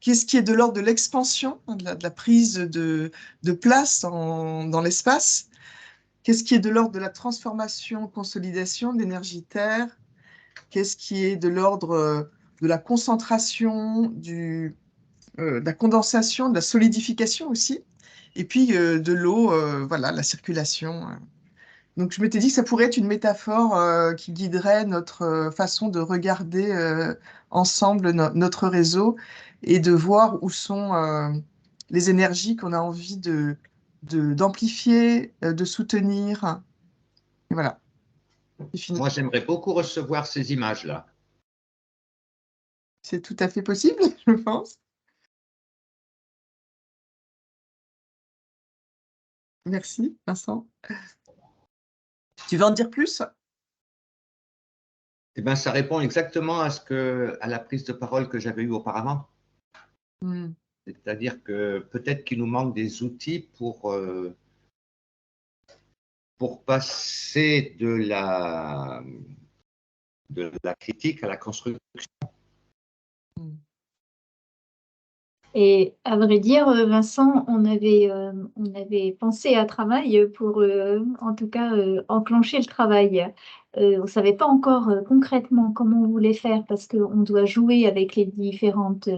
Qu'est-ce qui est de l'ordre de l'expansion, de la prise de place dans l'espace? Qu'est-ce qui est de l'ordre de la transformation, consolidation de l'énergie terre? Qu'est-ce qui est de l'ordre de la concentration, de la condensation, de la solidification aussi? Et puis de l'eau, voilà, la circulation. Donc je m'étais dit que ça pourrait être une métaphore qui guiderait notre façon de regarder ensemble notre réseau et de voir où sont les énergies qu'on a envie d'amplifier, de soutenir. Et voilà. Moi, j'aimerais beaucoup recevoir ces images-là. C'est tout à fait possible, je pense. Merci, Vincent. Tu veux en dire plus? Eh bien, ça répond exactement à la prise de parole que j'avais eue auparavant. C'est-à-dire que peut-être qu'il nous manque des outils pour passer de la critique à la construction. Et à vrai dire, Vincent, on avait pensé à travail pour, en tout cas, enclencher le travail. On ne savait pas encore concrètement comment on voulait faire parce qu'on doit jouer avec les différentes,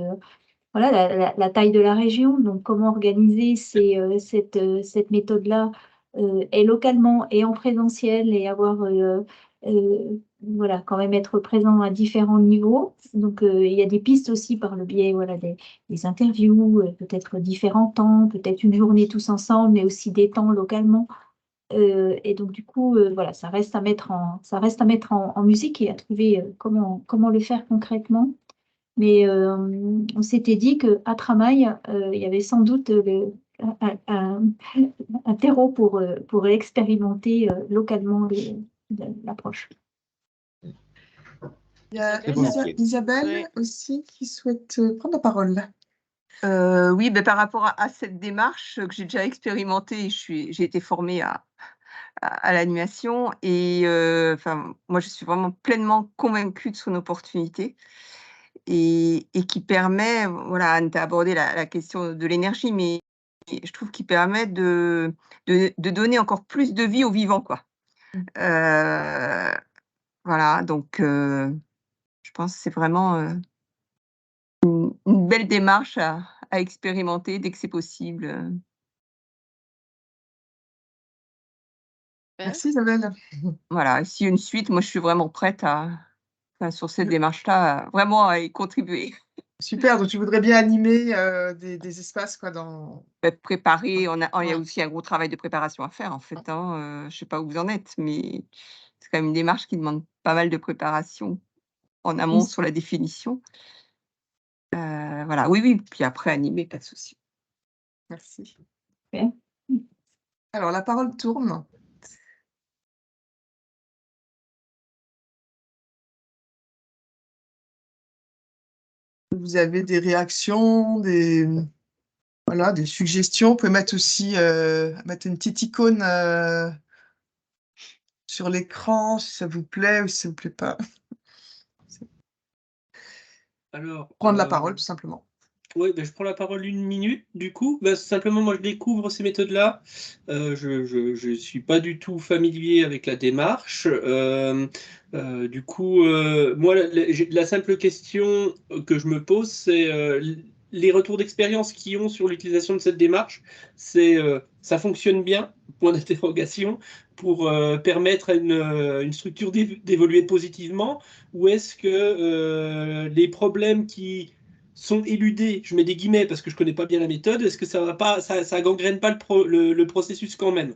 voilà, la taille de la région. Donc, comment organiser cette méthode-là et localement et en présentiel et avoir, voilà, quand même être présent à différents niveaux. Donc, il y a des pistes aussi par le biais, voilà, des interviews, peut-être différents temps, peut-être une journée tous ensemble, mais aussi des temps localement. Et donc, du coup, voilà, ça reste à mettre en musique et à trouver comment le faire concrètement. Mais on s'était dit qu'à Tramail, il y avait sans doute un, un- un terreau pour expérimenter localement l'approche. Il y a C'est bon, ok. Isabelle aussi qui souhaite prendre la parole. Oui, par rapport à cette démarche que j'ai déjà expérimentée, j'ai été formée à l'animation et enfin, moi, je suis vraiment pleinement convaincue de son opportunité et qui permet, voilà, Anne, tu as abordé la question de l'énergie, mais je trouve qu'il permet de donner encore plus de vie au vivant, quoi. Voilà, donc je pense que c'est vraiment une belle démarche à expérimenter dès que c'est possible. Merci Isabelle. Voilà, s'il y a une suite, moi je suis vraiment prête sur cette démarche-là, vraiment à y contribuer. Super, donc tu voudrais bien animer des espaces quoi, dans... Préparer, il y a Ouais. aussi un gros travail de préparation à faire en fait, hein, je ne sais pas où vous en êtes, mais c'est quand même une démarche qui demande pas mal de préparation en amont sur la définition. Voilà, oui, puis après animer, pas de souci. Merci. Ouais. Alors, la parole tourne. Vous avez des réactions, des suggestions. Vous pouvez mettre aussi mettre une petite icône sur l'écran si ça vous plaît ou si ça ne vous plaît pas. Alors, Prendre la parole, tout simplement. Oui, je prends la parole 1 minute, du coup. Simplement, moi, je découvre ces méthodes-là. Je ne suis pas du tout familier avec la démarche. Du coup, moi, la simple question que je me pose, c'est les retours d'expérience qu'ils ont sur l'utilisation de cette démarche. C'est ça fonctionne bien, point d'interrogation, pour permettre à une structure d'évoluer positivement, ou est-ce que les problèmes qui sont éludés, je mets des guillemets parce que je connais pas bien la méthode, est-ce que ça va pas, ça gangrène pas le processus quand même?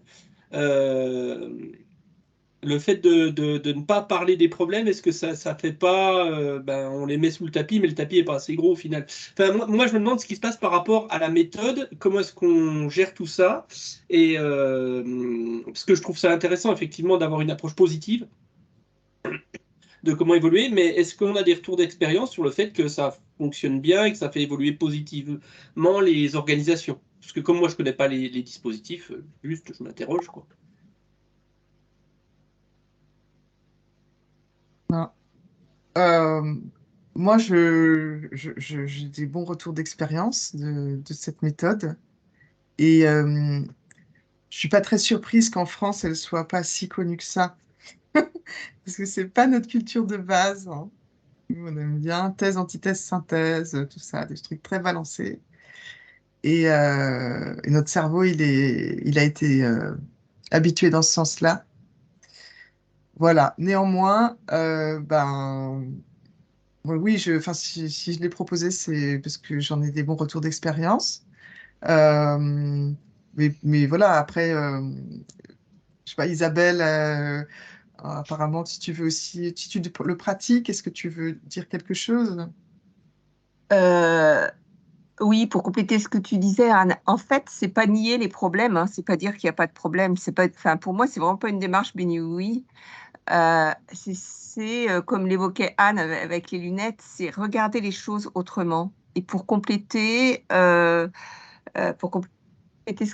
Le fait de ne pas parler des problèmes, est-ce que ça fait pas, on les met sous le tapis, mais le tapis est pas assez gros au final. Enfin, moi, je me demande ce qui se passe par rapport à la méthode, comment est-ce qu'on gère tout ça, et parce que je trouve ça intéressant effectivement d'avoir une approche positive de comment évoluer, mais est-ce qu'on a des retours d'expérience sur le fait que ça fonctionne bien et que ça fait évoluer positivement les organisations? Parce que comme moi, je ne connais pas les dispositifs, juste, je m'interroge, quoi. Moi, j'ai des bons retours d'expérience de cette méthode. Et je ne suis pas très surprise qu'en France, elle ne soit pas si connue que ça. Parce que ce n'est pas notre culture de base, hein. Nous, on aime bien thèse, antithèse, synthèse, tout ça, des trucs très balancés. Et notre cerveau, il a été habitué dans ce sens-là. Voilà. Néanmoins, oui, si je l'ai proposé, c'est parce que j'en ai des bons retours d'expérience. Mais voilà, après, je sais pas, Isabelle, apparemment, si tu veux aussi, si tu le pratiques, est-ce que tu veux dire quelque chose? Oui, pour compléter ce que tu disais, Anne, en fait, c'est pas nier les problèmes, hein, c'est pas dire qu'il n'y a pas de problème. C'est pas, enfin, pour moi, c'est vraiment pas une démarche béni oui. C'est comme l'évoquait Anne avec les lunettes, c'est regarder les choses autrement. Et pour compléter ce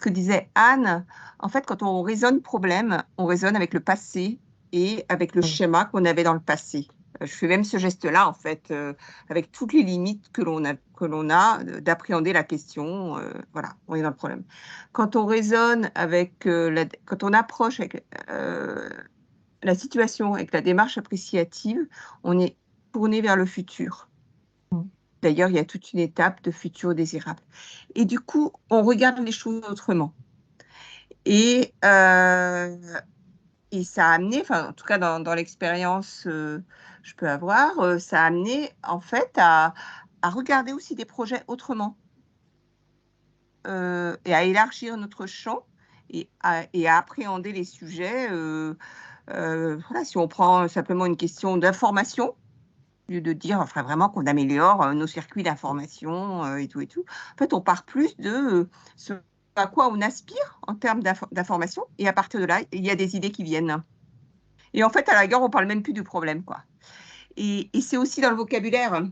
que disait Anne, en fait, quand on raisonne problème, on raisonne avec le passé et avec le schéma qu'on avait dans le passé. Je fais même ce geste-là, en fait, avec toutes les limites que l'on a d'appréhender la question. Voilà, on est dans le problème. Quand on raisonne avec, quand on approche avec la situation avec la démarche appréciative, on est tourné vers le futur. D'ailleurs, il y a toute une étape de futur désirable. Et du coup, on regarde les choses autrement. Et ça a amené, enfin, en tout cas dans l'expérience je peux avoir, ça a amené en fait à regarder aussi des projets autrement et à élargir notre champ et à appréhender les sujets. Voilà, si on prend simplement une question d'information, au lieu de dire enfin, vraiment qu'on améliore nos circuits d'information et tout. En fait, on part plus de ce à quoi on aspire en termes d'information et à partir de là, il y a des idées qui viennent. Et en fait, à la rigueur, on parle même plus du problème, quoi. Et c'est aussi dans le vocabulaire,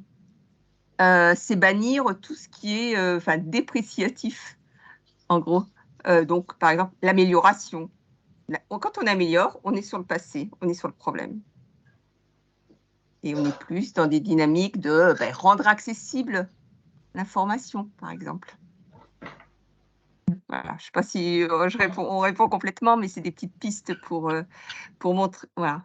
c'est bannir tout ce qui est dépréciatif, en gros. Donc, par exemple, l'amélioration. Quand on améliore, on est sur le passé, on est sur le problème. Et on est plus dans des dynamiques de rendre accessible l'information, par exemple. Voilà, je ne sais pas si on répond complètement, mais c'est des petites pistes pour montrer. Voilà.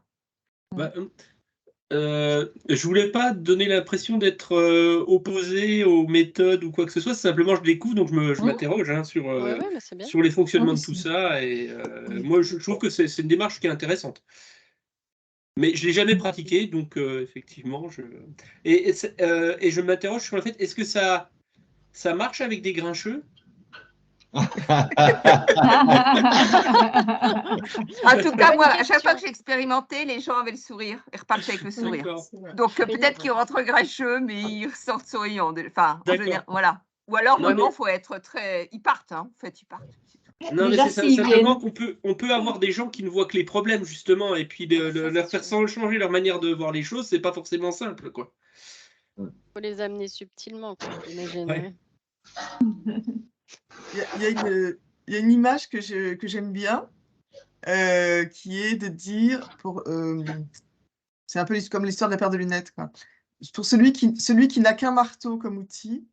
Je voulais pas donner l'impression d'être opposé aux méthodes ou quoi que ce soit. Simplement, je découvre, donc je m'interroge sur les fonctionnements de tout ça. Et moi, je trouve que c'est une démarche qui est intéressante. Mais je l'ai jamais pratiquée, donc effectivement, et je m'interroge sur le fait, est-ce que ça marche avec des grincheux? En tout cas, moi, à chaque fois que j'ai expérimenté, les gens avaient le sourire. Ils repartaient avec le sourire. Donc, peut-être qu'ils rentrent grincheux, mais ils ressortent souriants. Enfin, en général, voilà. Ou alors, vraiment, il faut être très... Ils partent, hein. En fait, ils partent. Non, mais c'est simplement qu'on peut avoir des gens qui ne voient que les problèmes, justement, et puis leur faire changer leur manière de voir les choses, c'est pas forcément simple, quoi. Faut les amener subtilement, quoi, j'imagine. Ouais. Il y a une image que j'aime bien, qui est de dire, c'est un peu comme l'histoire de la paire de lunettes, quoi. Pour celui qui n'a qu'un marteau comme outil,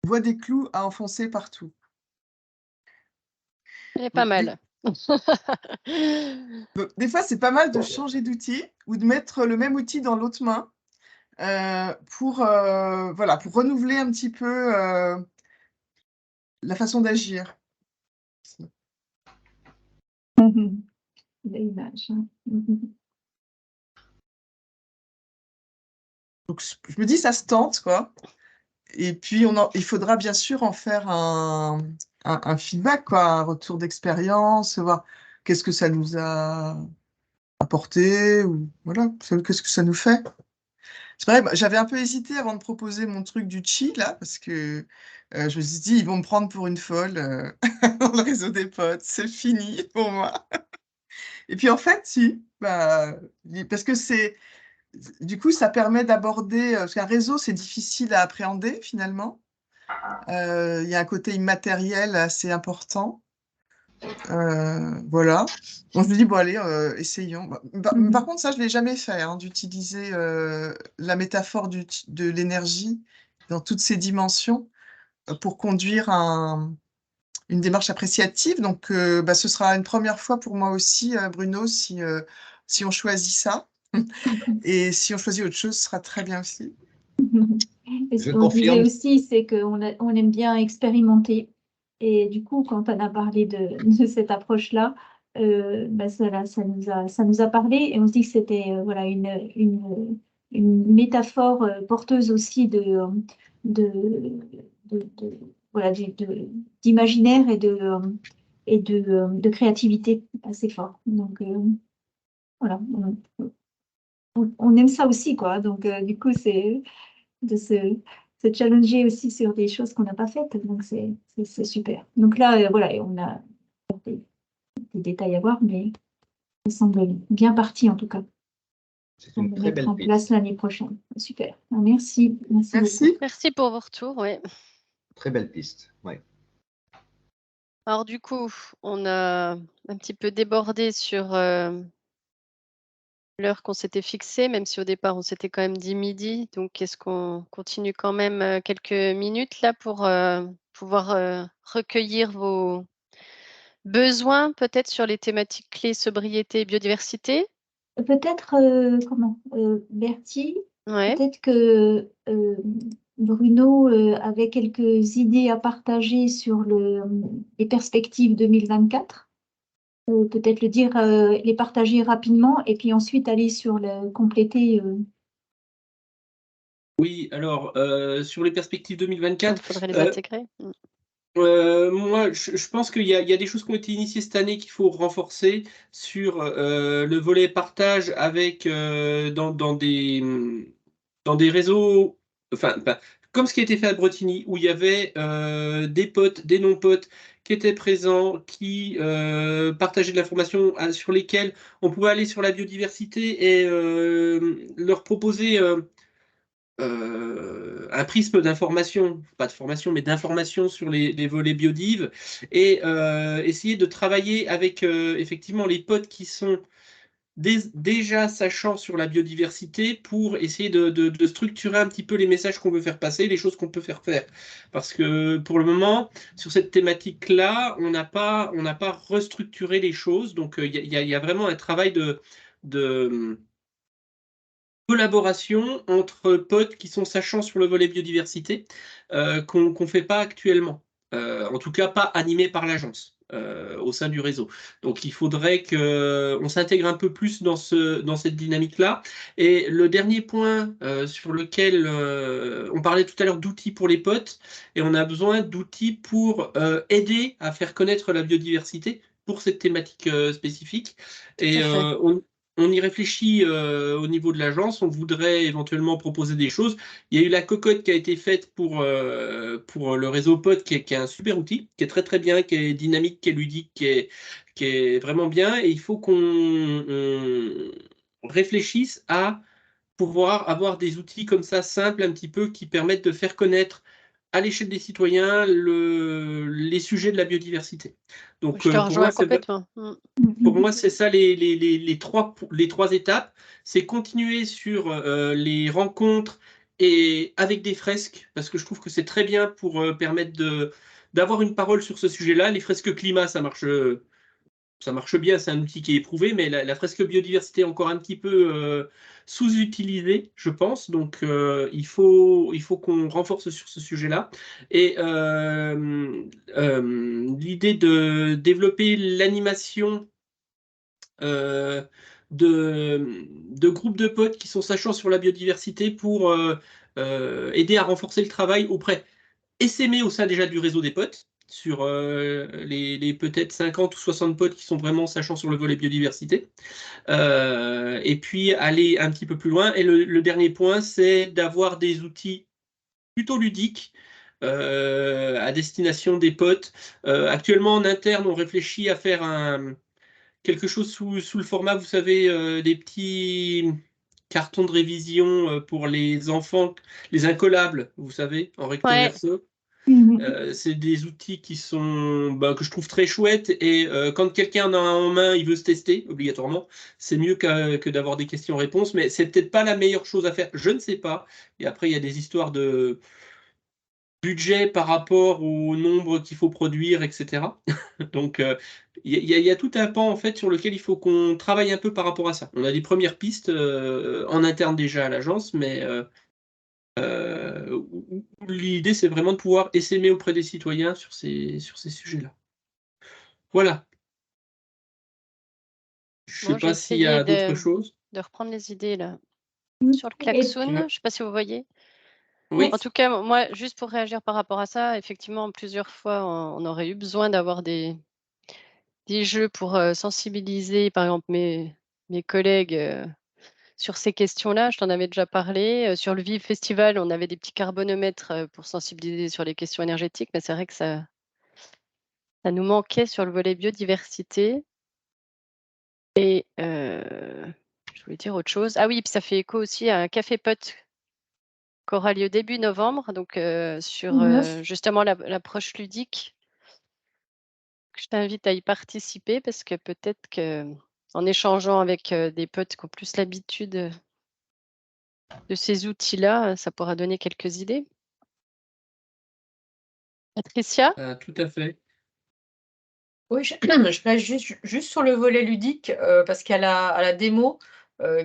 voit des clous à enfoncer partout. C'est pas mal. Donc, des fois, c'est pas mal de changer d'outil ou de mettre le même outil dans l'autre main pour renouveler un petit peu la façon d'agir. L'image. Donc, je me dis, ça se tente, quoi. Et puis, il faudra bien sûr en faire un feedback, quoi, un retour d'expérience, voir qu'est-ce que ça nous a apporté, ou voilà, qu'est-ce que ça nous fait. C'est vrai, j'avais un peu hésité avant de proposer mon truc du chi, là, parce que je me suis dit, ils vont me prendre pour une folle dans le réseau des potes, c'est fini pour moi. Et puis en fait, si, parce que du coup, ça permet d'aborder, parce qu'un réseau, c'est difficile à appréhender finalement. Il y a un côté immatériel assez important. Voilà. Donc, je me dis, bon, allez, essayons. Par contre, ça, je ne l'ai jamais fait, hein, d'utiliser la métaphore de l'énergie dans toutes ses dimensions pour conduire une démarche appréciative. Donc, ce sera une première fois pour moi aussi, Bruno, si on choisit ça. Et si on choisit autre chose, ce sera très bien aussi. Et ce qu'on disait aussi, c'est qu'on aime bien expérimenter. Et du coup, quand on a parlé de cette approche-là, ça nous a parlé et on se dit que c'était voilà, une métaphore porteuse aussi d'imaginaire et de créativité assez fort. Donc, voilà, on aime ça aussi, quoi. Donc, du coup, c'est de se challenger aussi sur des choses qu'on n'a pas faites. Donc, c'est super. Donc là, voilà, on a des détails à voir, mais ça semble bien parti en tout cas. C'est une très belle piste. Mettre en place l'année prochaine. Super. Merci. Merci pour vos retours. Ouais. Très belle piste. Ouais. Alors du coup, on a un petit peu débordé sur l'heure qu'on s'était fixée, même si au départ on s'était quand même dit midi. Donc est-ce qu'on continue quand même quelques minutes là pour pouvoir recueillir vos besoins peut-être sur les thématiques clés sobriété et biodiversité? Peut-être, Bertie, Ouais. peut-être que Bruno avait quelques idées à partager sur les perspectives 2024. Peut-être les partager rapidement et puis ensuite aller sur le compléter. Oui, alors sur les perspectives 2024, Il faudrait les intégrer. moi, je pense qu'il y a des choses qui ont été initiées cette année qu'il faut renforcer sur le volet partage avec dans des réseaux, enfin, comme ce qui a été fait à Bretigny, où il y avait des potes, des non-potes qui étaient présents, qui partageaient de l'information sur lesquelles on pouvait aller sur la biodiversité et leur proposer un prisme d'information, pas de formation, mais d'information sur les volets biodiv, et essayer de travailler avec effectivement les potes qui sont déjà sachant sur la biodiversité pour essayer de structurer un petit peu les messages qu'on veut faire passer, les choses qu'on peut faire faire. Parce que pour le moment, sur cette thématique-là, on n'a pas restructuré les choses. Donc il y a vraiment un travail de collaboration entre potes qui sont sachants sur le volet biodiversité qu'on ne fait pas actuellement. En tout cas, pas animé par l'agence au sein du réseau. Donc, il faudrait qu'on s'intègre un peu plus dans cette dynamique-là. Et le dernier point sur lequel on parlait tout à l'heure d'outils pour les potes, et on a besoin d'outils pour aider à faire connaître la biodiversité pour cette thématique spécifique. Et on y réfléchit au niveau de l'agence, on voudrait éventuellement proposer des choses. Il y a eu la cocotte qui a été faite pour le réseau POD, qui est un super outil, qui est très très bien, qui est dynamique, qui est ludique, qui est vraiment bien. Et il faut qu'on réfléchisse à pouvoir avoir des outils comme ça, simples un petit peu, qui permettent de faire connaître à l'échelle des citoyens les sujets de la biodiversité. Donc, Je te pour rejoins moi, complètement. pour moi, c'est ça les trois étapes. C'est continuer sur les rencontres et avec des fresques, parce que je trouve que c'est très bien pour permettre d'avoir une parole sur ce sujet-là. Les fresques climat, ça marche bien, c'est un outil qui est éprouvé, mais la fresque biodiversité est encore un petit peu sous-utilisée, je pense. Donc, il faut qu'on renforce sur ce sujet-là. Et l'idée de développer l'animation de groupes de potes qui sont sachants sur la biodiversité pour aider à renforcer le travail auprès SME au sein déjà du réseau des potes, sur les peut-être 50 ou 60 potes qui sont vraiment sachants sur le volet biodiversité. Et puis aller un petit peu plus loin. Et le dernier point, c'est d'avoir des outils plutôt ludiques à destination des potes. Actuellement, en interne, on réfléchit à faire quelque chose sous le format, vous savez, des petits cartons de révision pour les enfants, les incollables, vous savez, en recto Ouais. verso. C'est des outils qui sont que je trouve très chouettes et quand quelqu'un en a un en main, il veut se tester obligatoirement. C'est mieux que d'avoir des questions-réponses, mais c'est peut-être pas la meilleure chose à faire. Je ne sais pas. Et après, il y a des histoires de budget par rapport au nombre qu'il faut produire, etc. Donc, il y a tout un pan en fait sur lequel il faut qu'on travaille un peu par rapport à ça. On a des premières pistes en interne déjà à l'agence, mais l'idée c'est vraiment de pouvoir essaimer auprès des citoyens sur ces sujets-là. Voilà. Je ne sais pas s'il y a d'autres choses. De reprendre les idées là. Sur le klaxon, je ne sais pas si vous voyez. Oui. En tout cas, moi, juste pour réagir par rapport à ça, effectivement, plusieurs fois, on aurait eu besoin d'avoir des jeux pour sensibiliser, par exemple, mes collègues sur ces questions-là. Je t'en avais déjà parlé. Sur le Vive Festival, on avait des petits carbonomètres pour sensibiliser sur les questions énergétiques, mais c'est vrai que ça nous manquait sur le volet biodiversité. Et je voulais dire autre chose. Ah oui, puis ça fait écho aussi à un café pote qui aura lieu début novembre, donc sur justement l'approche ludique. Je t'invite à y participer parce que peut-être que en échangeant avec des potes qui ont plus l'habitude de ces outils-là, ça pourra donner quelques idées. Patricia? Tout à fait. Oui, je reste juste sur le volet ludique, parce qu'à la démo,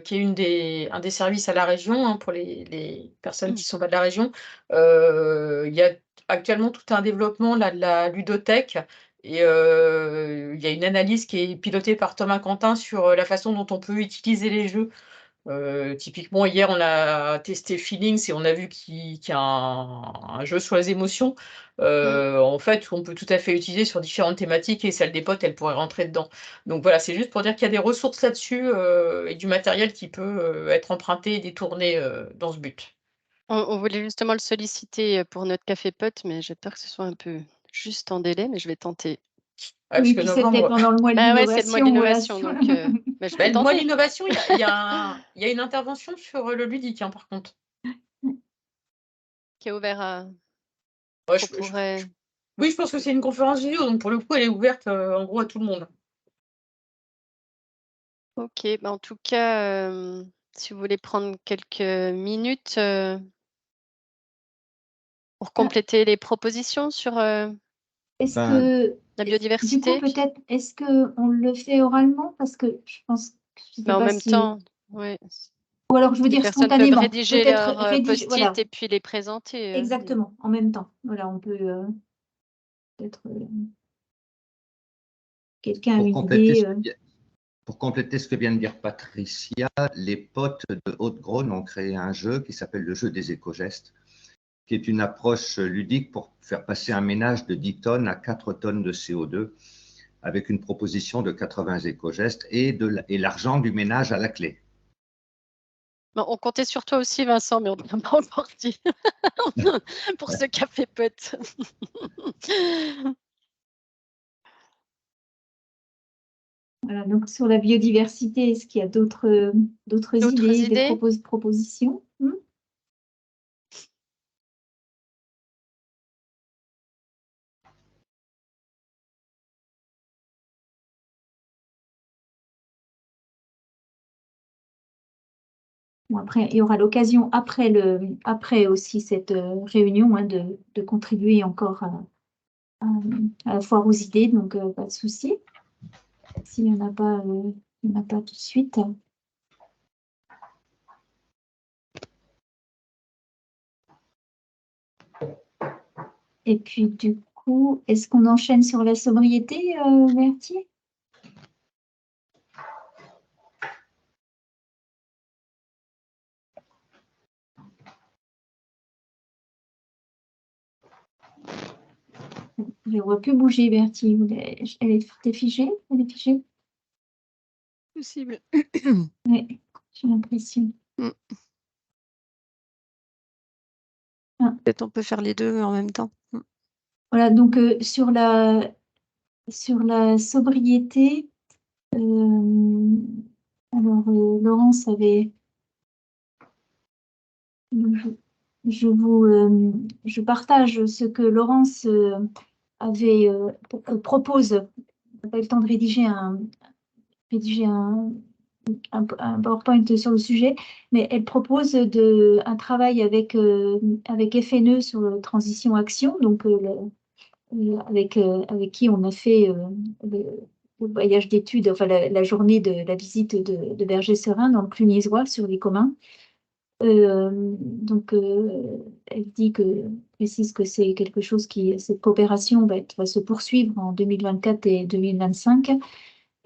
qui est un des services à la région, hein, pour les personnes qui ne sont pas de la région, il y a actuellement tout un développement là, de la ludothèque. Et il y a une analyse qui est pilotée par Thomas Quentin sur la façon dont on peut utiliser les jeux. Typiquement, hier, on a testé Feelings et on a vu qu'il y a un jeu sur les émotions. En fait, on peut tout à fait utiliser sur différentes thématiques et celle des potes, elle pourrait rentrer dedans. Donc voilà, c'est juste pour dire qu'il y a des ressources là-dessus et du matériel qui peut être emprunté et détourné dans ce but. On voulait justement le solliciter pour notre café pote, mais j'ai peur que ce soit un peu juste en délai, mais je vais tenter. Ouais, Oui, parce que puis c'était novembre, pendant le mois de Bah ouais, c'est le mois de l'innovation. l'innovation, voilà. donc bah, je vais le mois de tenter. l'innovation, il y a une intervention sur le ludique, hein, par contre. Qui est ouvert à. Ouais, qu'on pourrait. Oui, je pense que c'est une conférence vidéo, donc pour le coup, elle est ouverte en gros à tout le monde. Ok, bah en tout cas, si vous voulez prendre quelques minutes pour compléter les propositions sur Est-ce Ben, que, la du biodiversité. coup, peut-être, est-ce qu'on le fait oralement? Parce que je pense, je sais Mais en pas même si. temps, ouais, Ou alors, je veux les dire personnes peuvent spontanément. rédiger Peut-être leur rédiger, post-it voilà, et puis les présenter. exactement, en même temps. Voilà, on peut peut-être. Quelqu'un a Pour une compléter, idée. pour compléter ce que vient de dire Patricia, les potes de Haute-Grosne ont créé un jeu qui s'appelle le jeu des éco-gestes, qui est une approche ludique pour faire passer un ménage de 10 tonnes à 4 tonnes de CO2, avec une proposition de 80 éco-gestes et l'argent du ménage à la clé. Bon, on comptait sur toi aussi, Vincent, mais on n'a pas encore dit pour ce café pote. Voilà, donc sur la biodiversité, est-ce qu'il y a d'autres idées, des propositions? Bon, après, il y aura l'occasion après aussi cette réunion, hein, de contribuer encore à la foire aux idées, donc pas de souci. S'il n'y en a pas, il n'y en a pas tout de suite. Et puis du coup, est-ce qu'on enchaîne sur la sobriété, Berthier? Je ne vois plus bouger, Bertie. Elle est figée? Elle est figée? Possible. Oui, j'ai l'impression. Peut-être on peut faire les deux en même temps. Voilà, donc sur la sobriété, alors Laurence avait... Je partage ce que Laurence avait propose. On n'a pas eu le temps de rédiger un PowerPoint sur le sujet, mais elle propose un travail avec FNE sur Transition Action, donc avec qui on a fait le voyage d'études, enfin la journée de la visite de Berger-Serin dans le Clunisois sur les communs. Donc, elle précise que c'est quelque chose cette coopération va se poursuivre en 2024 et 2025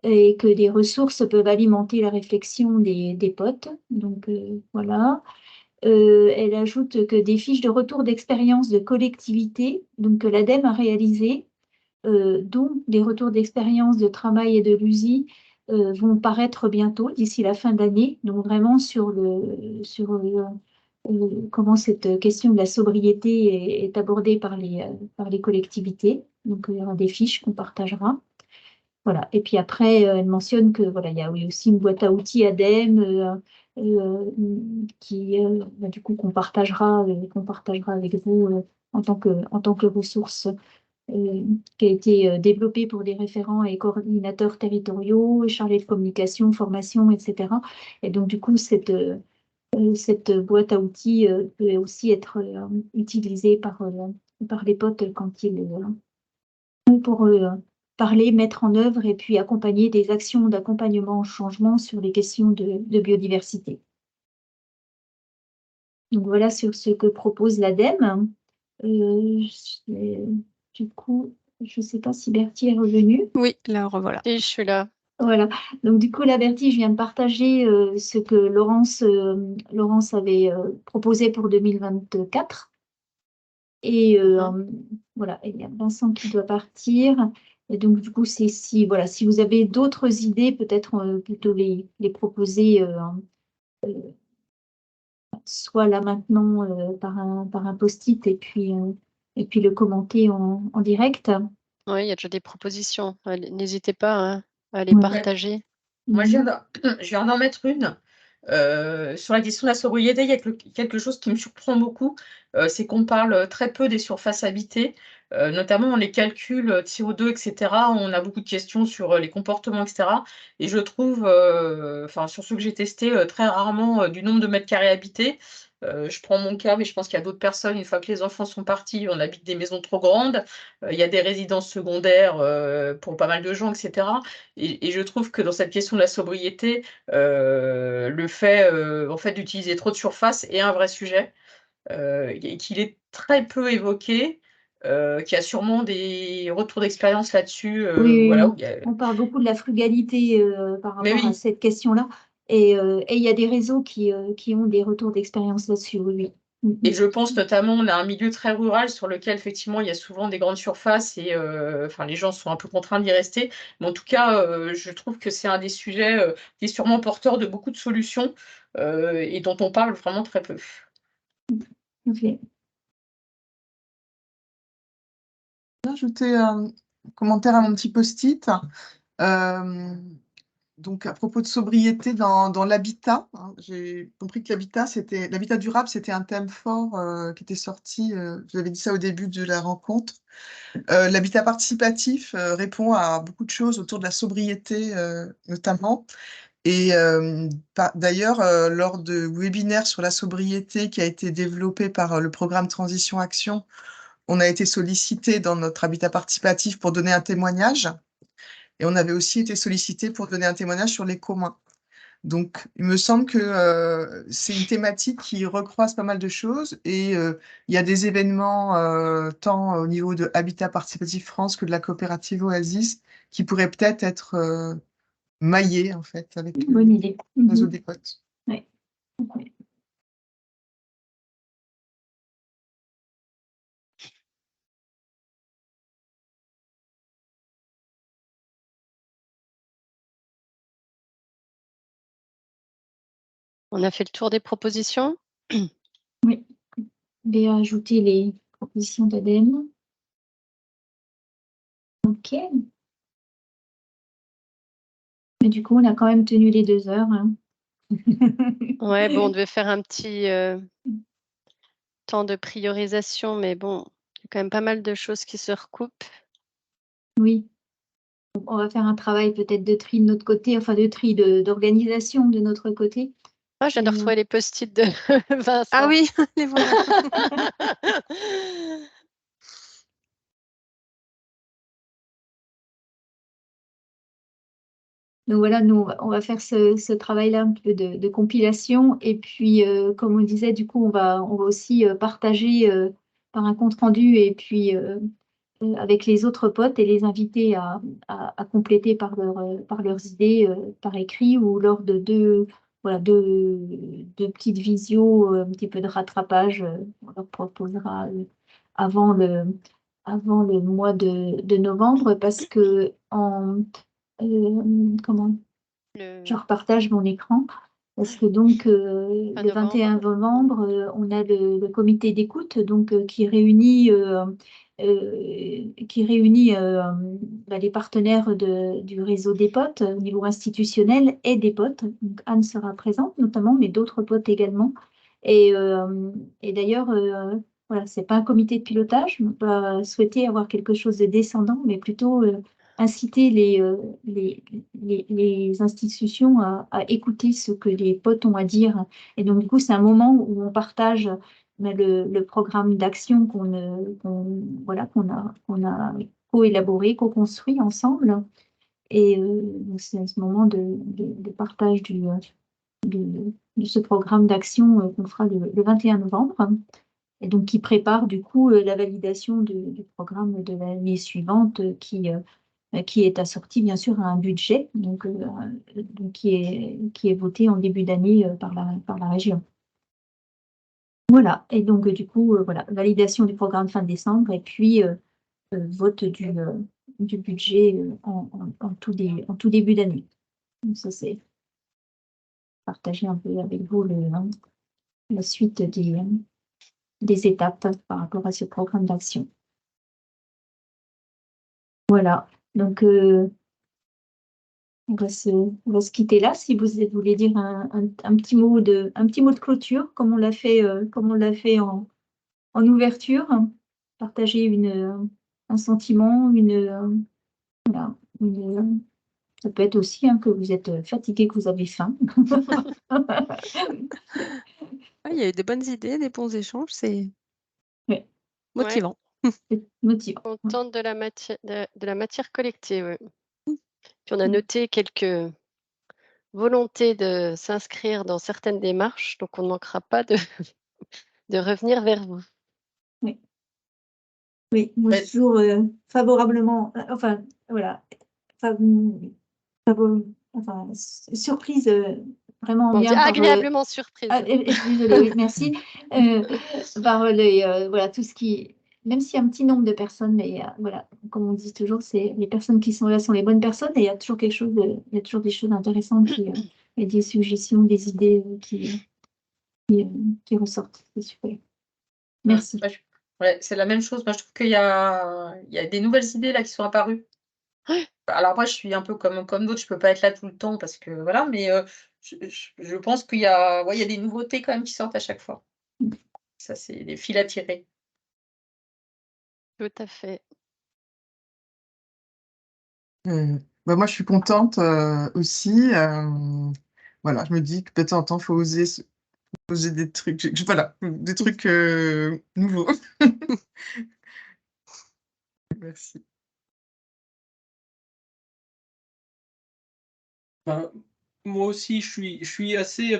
et que des ressources peuvent alimenter la réflexion des potes. Donc, voilà. Elle ajoute que des fiches de retour d'expérience de collectivité, donc que l'ADEME a réalisées, dont des retours d'expérience de travail et de l'USI, vont paraître bientôt, d'ici la fin de l'année. Donc vraiment sur comment cette question de la sobriété est abordée par les collectivités. Donc il y aura des fiches qu'on partagera. Voilà. Et puis après, elle mentionne que voilà, il y a aussi une boîte à outils ADEME qui du coup qu'on partagera avec vous en tant que ressource qui a été développé pour les référents et coordinateurs territoriaux, chargés de communication, formation, etc. Et donc, du coup, cette boîte à outils peut aussi être utilisée par les potes quand ils pour parler, mettre en œuvre et puis accompagner des actions d'accompagnement au changement sur les questions de biodiversité. Donc voilà sur ce que propose l'ADEME. Du coup, je ne sais pas si Bertie est revenu. Oui, là, revoilà. Et je suis là. Voilà. Donc du coup, la Bertie, je viens de partager ce que Laurence avait proposé pour 2024. Et voilà, il y a Vincent qui doit partir. Et donc, du coup, c'est si vous avez d'autres idées, peut-être plutôt les proposer soit là maintenant par un post-it et puis le commenter en direct. Oui, il y a déjà des propositions. N'hésitez pas hein, à les Ouais. partager. Moi, je viens d'en mettre une. Sur la question de la sobriété, il y a quelque chose qui me surprend beaucoup, c'est qu'on parle très peu des surfaces habitées, notamment dans les calculs CO2, etc. On a beaucoup de questions sur les comportements, etc. Et je trouve, enfin sur ceux que j'ai testés, très rarement du nombre de mètres carrés habités. Je prends mon cas, mais je pense qu'il y a d'autres personnes, une fois que les enfants sont partis, on habite des maisons trop grandes, il y a des résidences secondaires pour pas mal de gens, etc. Et je trouve que dans cette question de la sobriété, le fait en fait, d'utiliser trop de surface est un vrai sujet, et qu'il est très peu évoqué, qu'il y a sûrement des retours d'expérience là-dessus. Oui, Voilà, on parle beaucoup de la frugalité par Mais rapport à oui. cette question-là. Et il y a des réseaux qui ont des retours d'expérience là-dessus, oui. Et je pense notamment, on a un milieu très rural sur lequel effectivement il y a souvent des grandes surfaces et enfin, les gens sont un peu contraints d'y rester. Mais en tout cas, je trouve que c'est un des sujets qui est sûrement porteur de beaucoup de solutions et dont on parle vraiment très peu. Ok. Ajouter un commentaire à mon petit post-it. Donc, à propos de sobriété dans l'habitat, hein, j'ai compris que l'habitat durable, c'était un thème fort qui était sorti. Je vous avais dit ça au début de la rencontre. L'habitat participatif répond à beaucoup de choses autour de la sobriété, notamment. Et d'ailleurs, lors de webinaires sur la sobriété qui a été développé par le programme Transition Action, on a été sollicité dans notre habitat participatif pour donner un témoignage. Et on avait aussi été sollicité pour donner un témoignage sur les communs. Donc, il me semble que c'est une thématique qui recroise pas mal de choses et il y a des événements tant au niveau de Habitat Participatif France que de la coopérative Oasis qui pourraient peut-être être maillés en fait avec Bonne idée. le réseau des potes. Ouais. On a fait le tour des propositions. Oui. Je vais ajouter les propositions d'ADEME. Ok. Mais du coup, on a quand même tenu les 2 heures. Hein. Ouais, bon, on devait faire un petit temps de priorisation, mais bon, il y a quand même pas mal de choses qui se recoupent. Oui. On va faire un travail peut-être de tri de notre côté, enfin de tri d'organisation de notre côté. Ah, je viens de retrouver les post-it de Vincent. Ah oui, les voilà. Donc voilà, nous, on va faire ce travail-là un peu de compilation. Et puis, comme on disait, du coup, on va aussi partager par un compte-rendu et puis avec les autres potes et les inviter à compléter par leurs idées par écrit ou lors de deux petites visios, un petit peu de rattrapage. On leur proposera avant le mois de novembre parce que comment je repartage mon écran parce que donc le 21 novembre, on a le comité d'écoute donc qui réunit les partenaires du réseau des potes au niveau institutionnel et des potes. Donc Anne sera présente notamment, mais d'autres potes également. Et d'ailleurs, voilà, c'est pas un comité de pilotage. On va souhaiter avoir quelque chose de descendant, mais plutôt inciter les institutions à écouter ce que les potes ont à dire. Et donc, du coup, c'est un moment où on partage le programme d'action qu'on a co-élaboré, co-construit ensemble. Et donc c'est ce moment de partage de ce programme d'action qu'on fera le 21 novembre. Et donc qui prépare du coup la validation du programme de l'année suivante qui est assorti bien sûr à un budget donc qui est voté en début d'année par la région. Voilà, et donc du coup, voilà, validation du programme fin décembre et puis vote du budget en tout début d'année. Donc ça, c'est partager un peu avec vous la suite des étapes par rapport à ce programme d'action. Voilà, donc on va se quitter là. Si vous voulez dire un petit mot de clôture, comme on l'a fait en ouverture, partager un sentiment, voilà, ça peut être aussi que vous êtes fatigué, que vous avez faim. Il y a eu des bonnes idées, des bons échanges, c'est Ouais. motivant. C'est motivant. Contente de la matière collectée, ouais. Puis on a noté quelques volontés de s'inscrire dans certaines démarches, donc on ne manquera pas de revenir vers vous. Oui. Oui, moi je suis toujours favorablement, enfin voilà, surprise vraiment On dit bien par agréablement surprise. désolée, oui, merci. Par voilà, tout ce qui, même s'il y a un petit nombre de personnes, mais voilà, comme on dit toujours, c'est les personnes qui sont là sont les bonnes personnes et il y a toujours quelque chose, il y a toujours des choses intéressantes et des suggestions, des idées qui ressortent. C'est super. Merci. Ouais, c'est la même chose. Moi, je trouve qu'il y a des nouvelles idées là qui sont apparues. Alors moi, je suis un peu comme d'autres, je peux pas être là tout le temps parce que voilà, mais je pense qu'il y a des nouveautés quand même qui sortent à chaque fois. Ça, c'est des fils à tirer. Tout à fait. Moi, je suis contente aussi. Voilà, je me dis que peut-être en temps, il faut oser poser des trucs, voilà, des trucs nouveaux. Merci. Moi aussi, je suis assez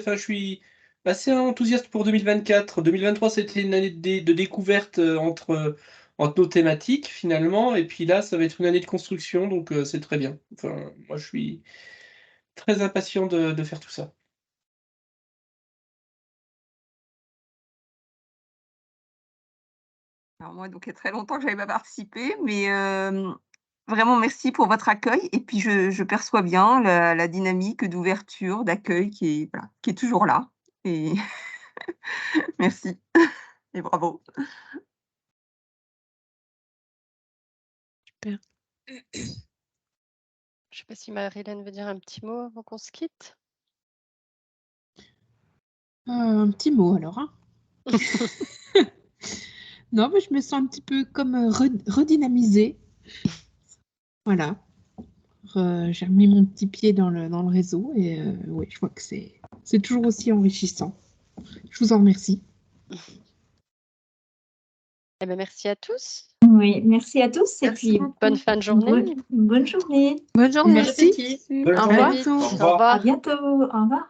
enthousiaste pour 2024. 2023, c'était une année de découverte entre nos thématiques, finalement. Et puis là, ça va être une année de construction, donc c'est très bien. Enfin, moi, je suis très impatient de faire tout ça. Alors moi, donc il y a très longtemps que je n'avais pas participé, mais vraiment merci pour votre accueil. Et puis je perçois bien la dynamique d'ouverture, d'accueil qui est toujours là. Et merci et bravo. Super. Je ne sais pas si Marie-Hélène veut dire un petit mot avant qu'on se quitte. Un petit mot alors. Hein. Non, mais je me sens un petit peu comme redynamisée. Voilà. J'ai remis mon petit pied dans le réseau et oui, je vois que c'est toujours aussi enrichissant. Je vous en remercie. Eh ben, merci à tous. Oui, merci à tous. Et puis, bonne fin de journée. Bonne journée. Bonne journée. Merci. Au revoir. Au revoir. À bientôt. Au revoir.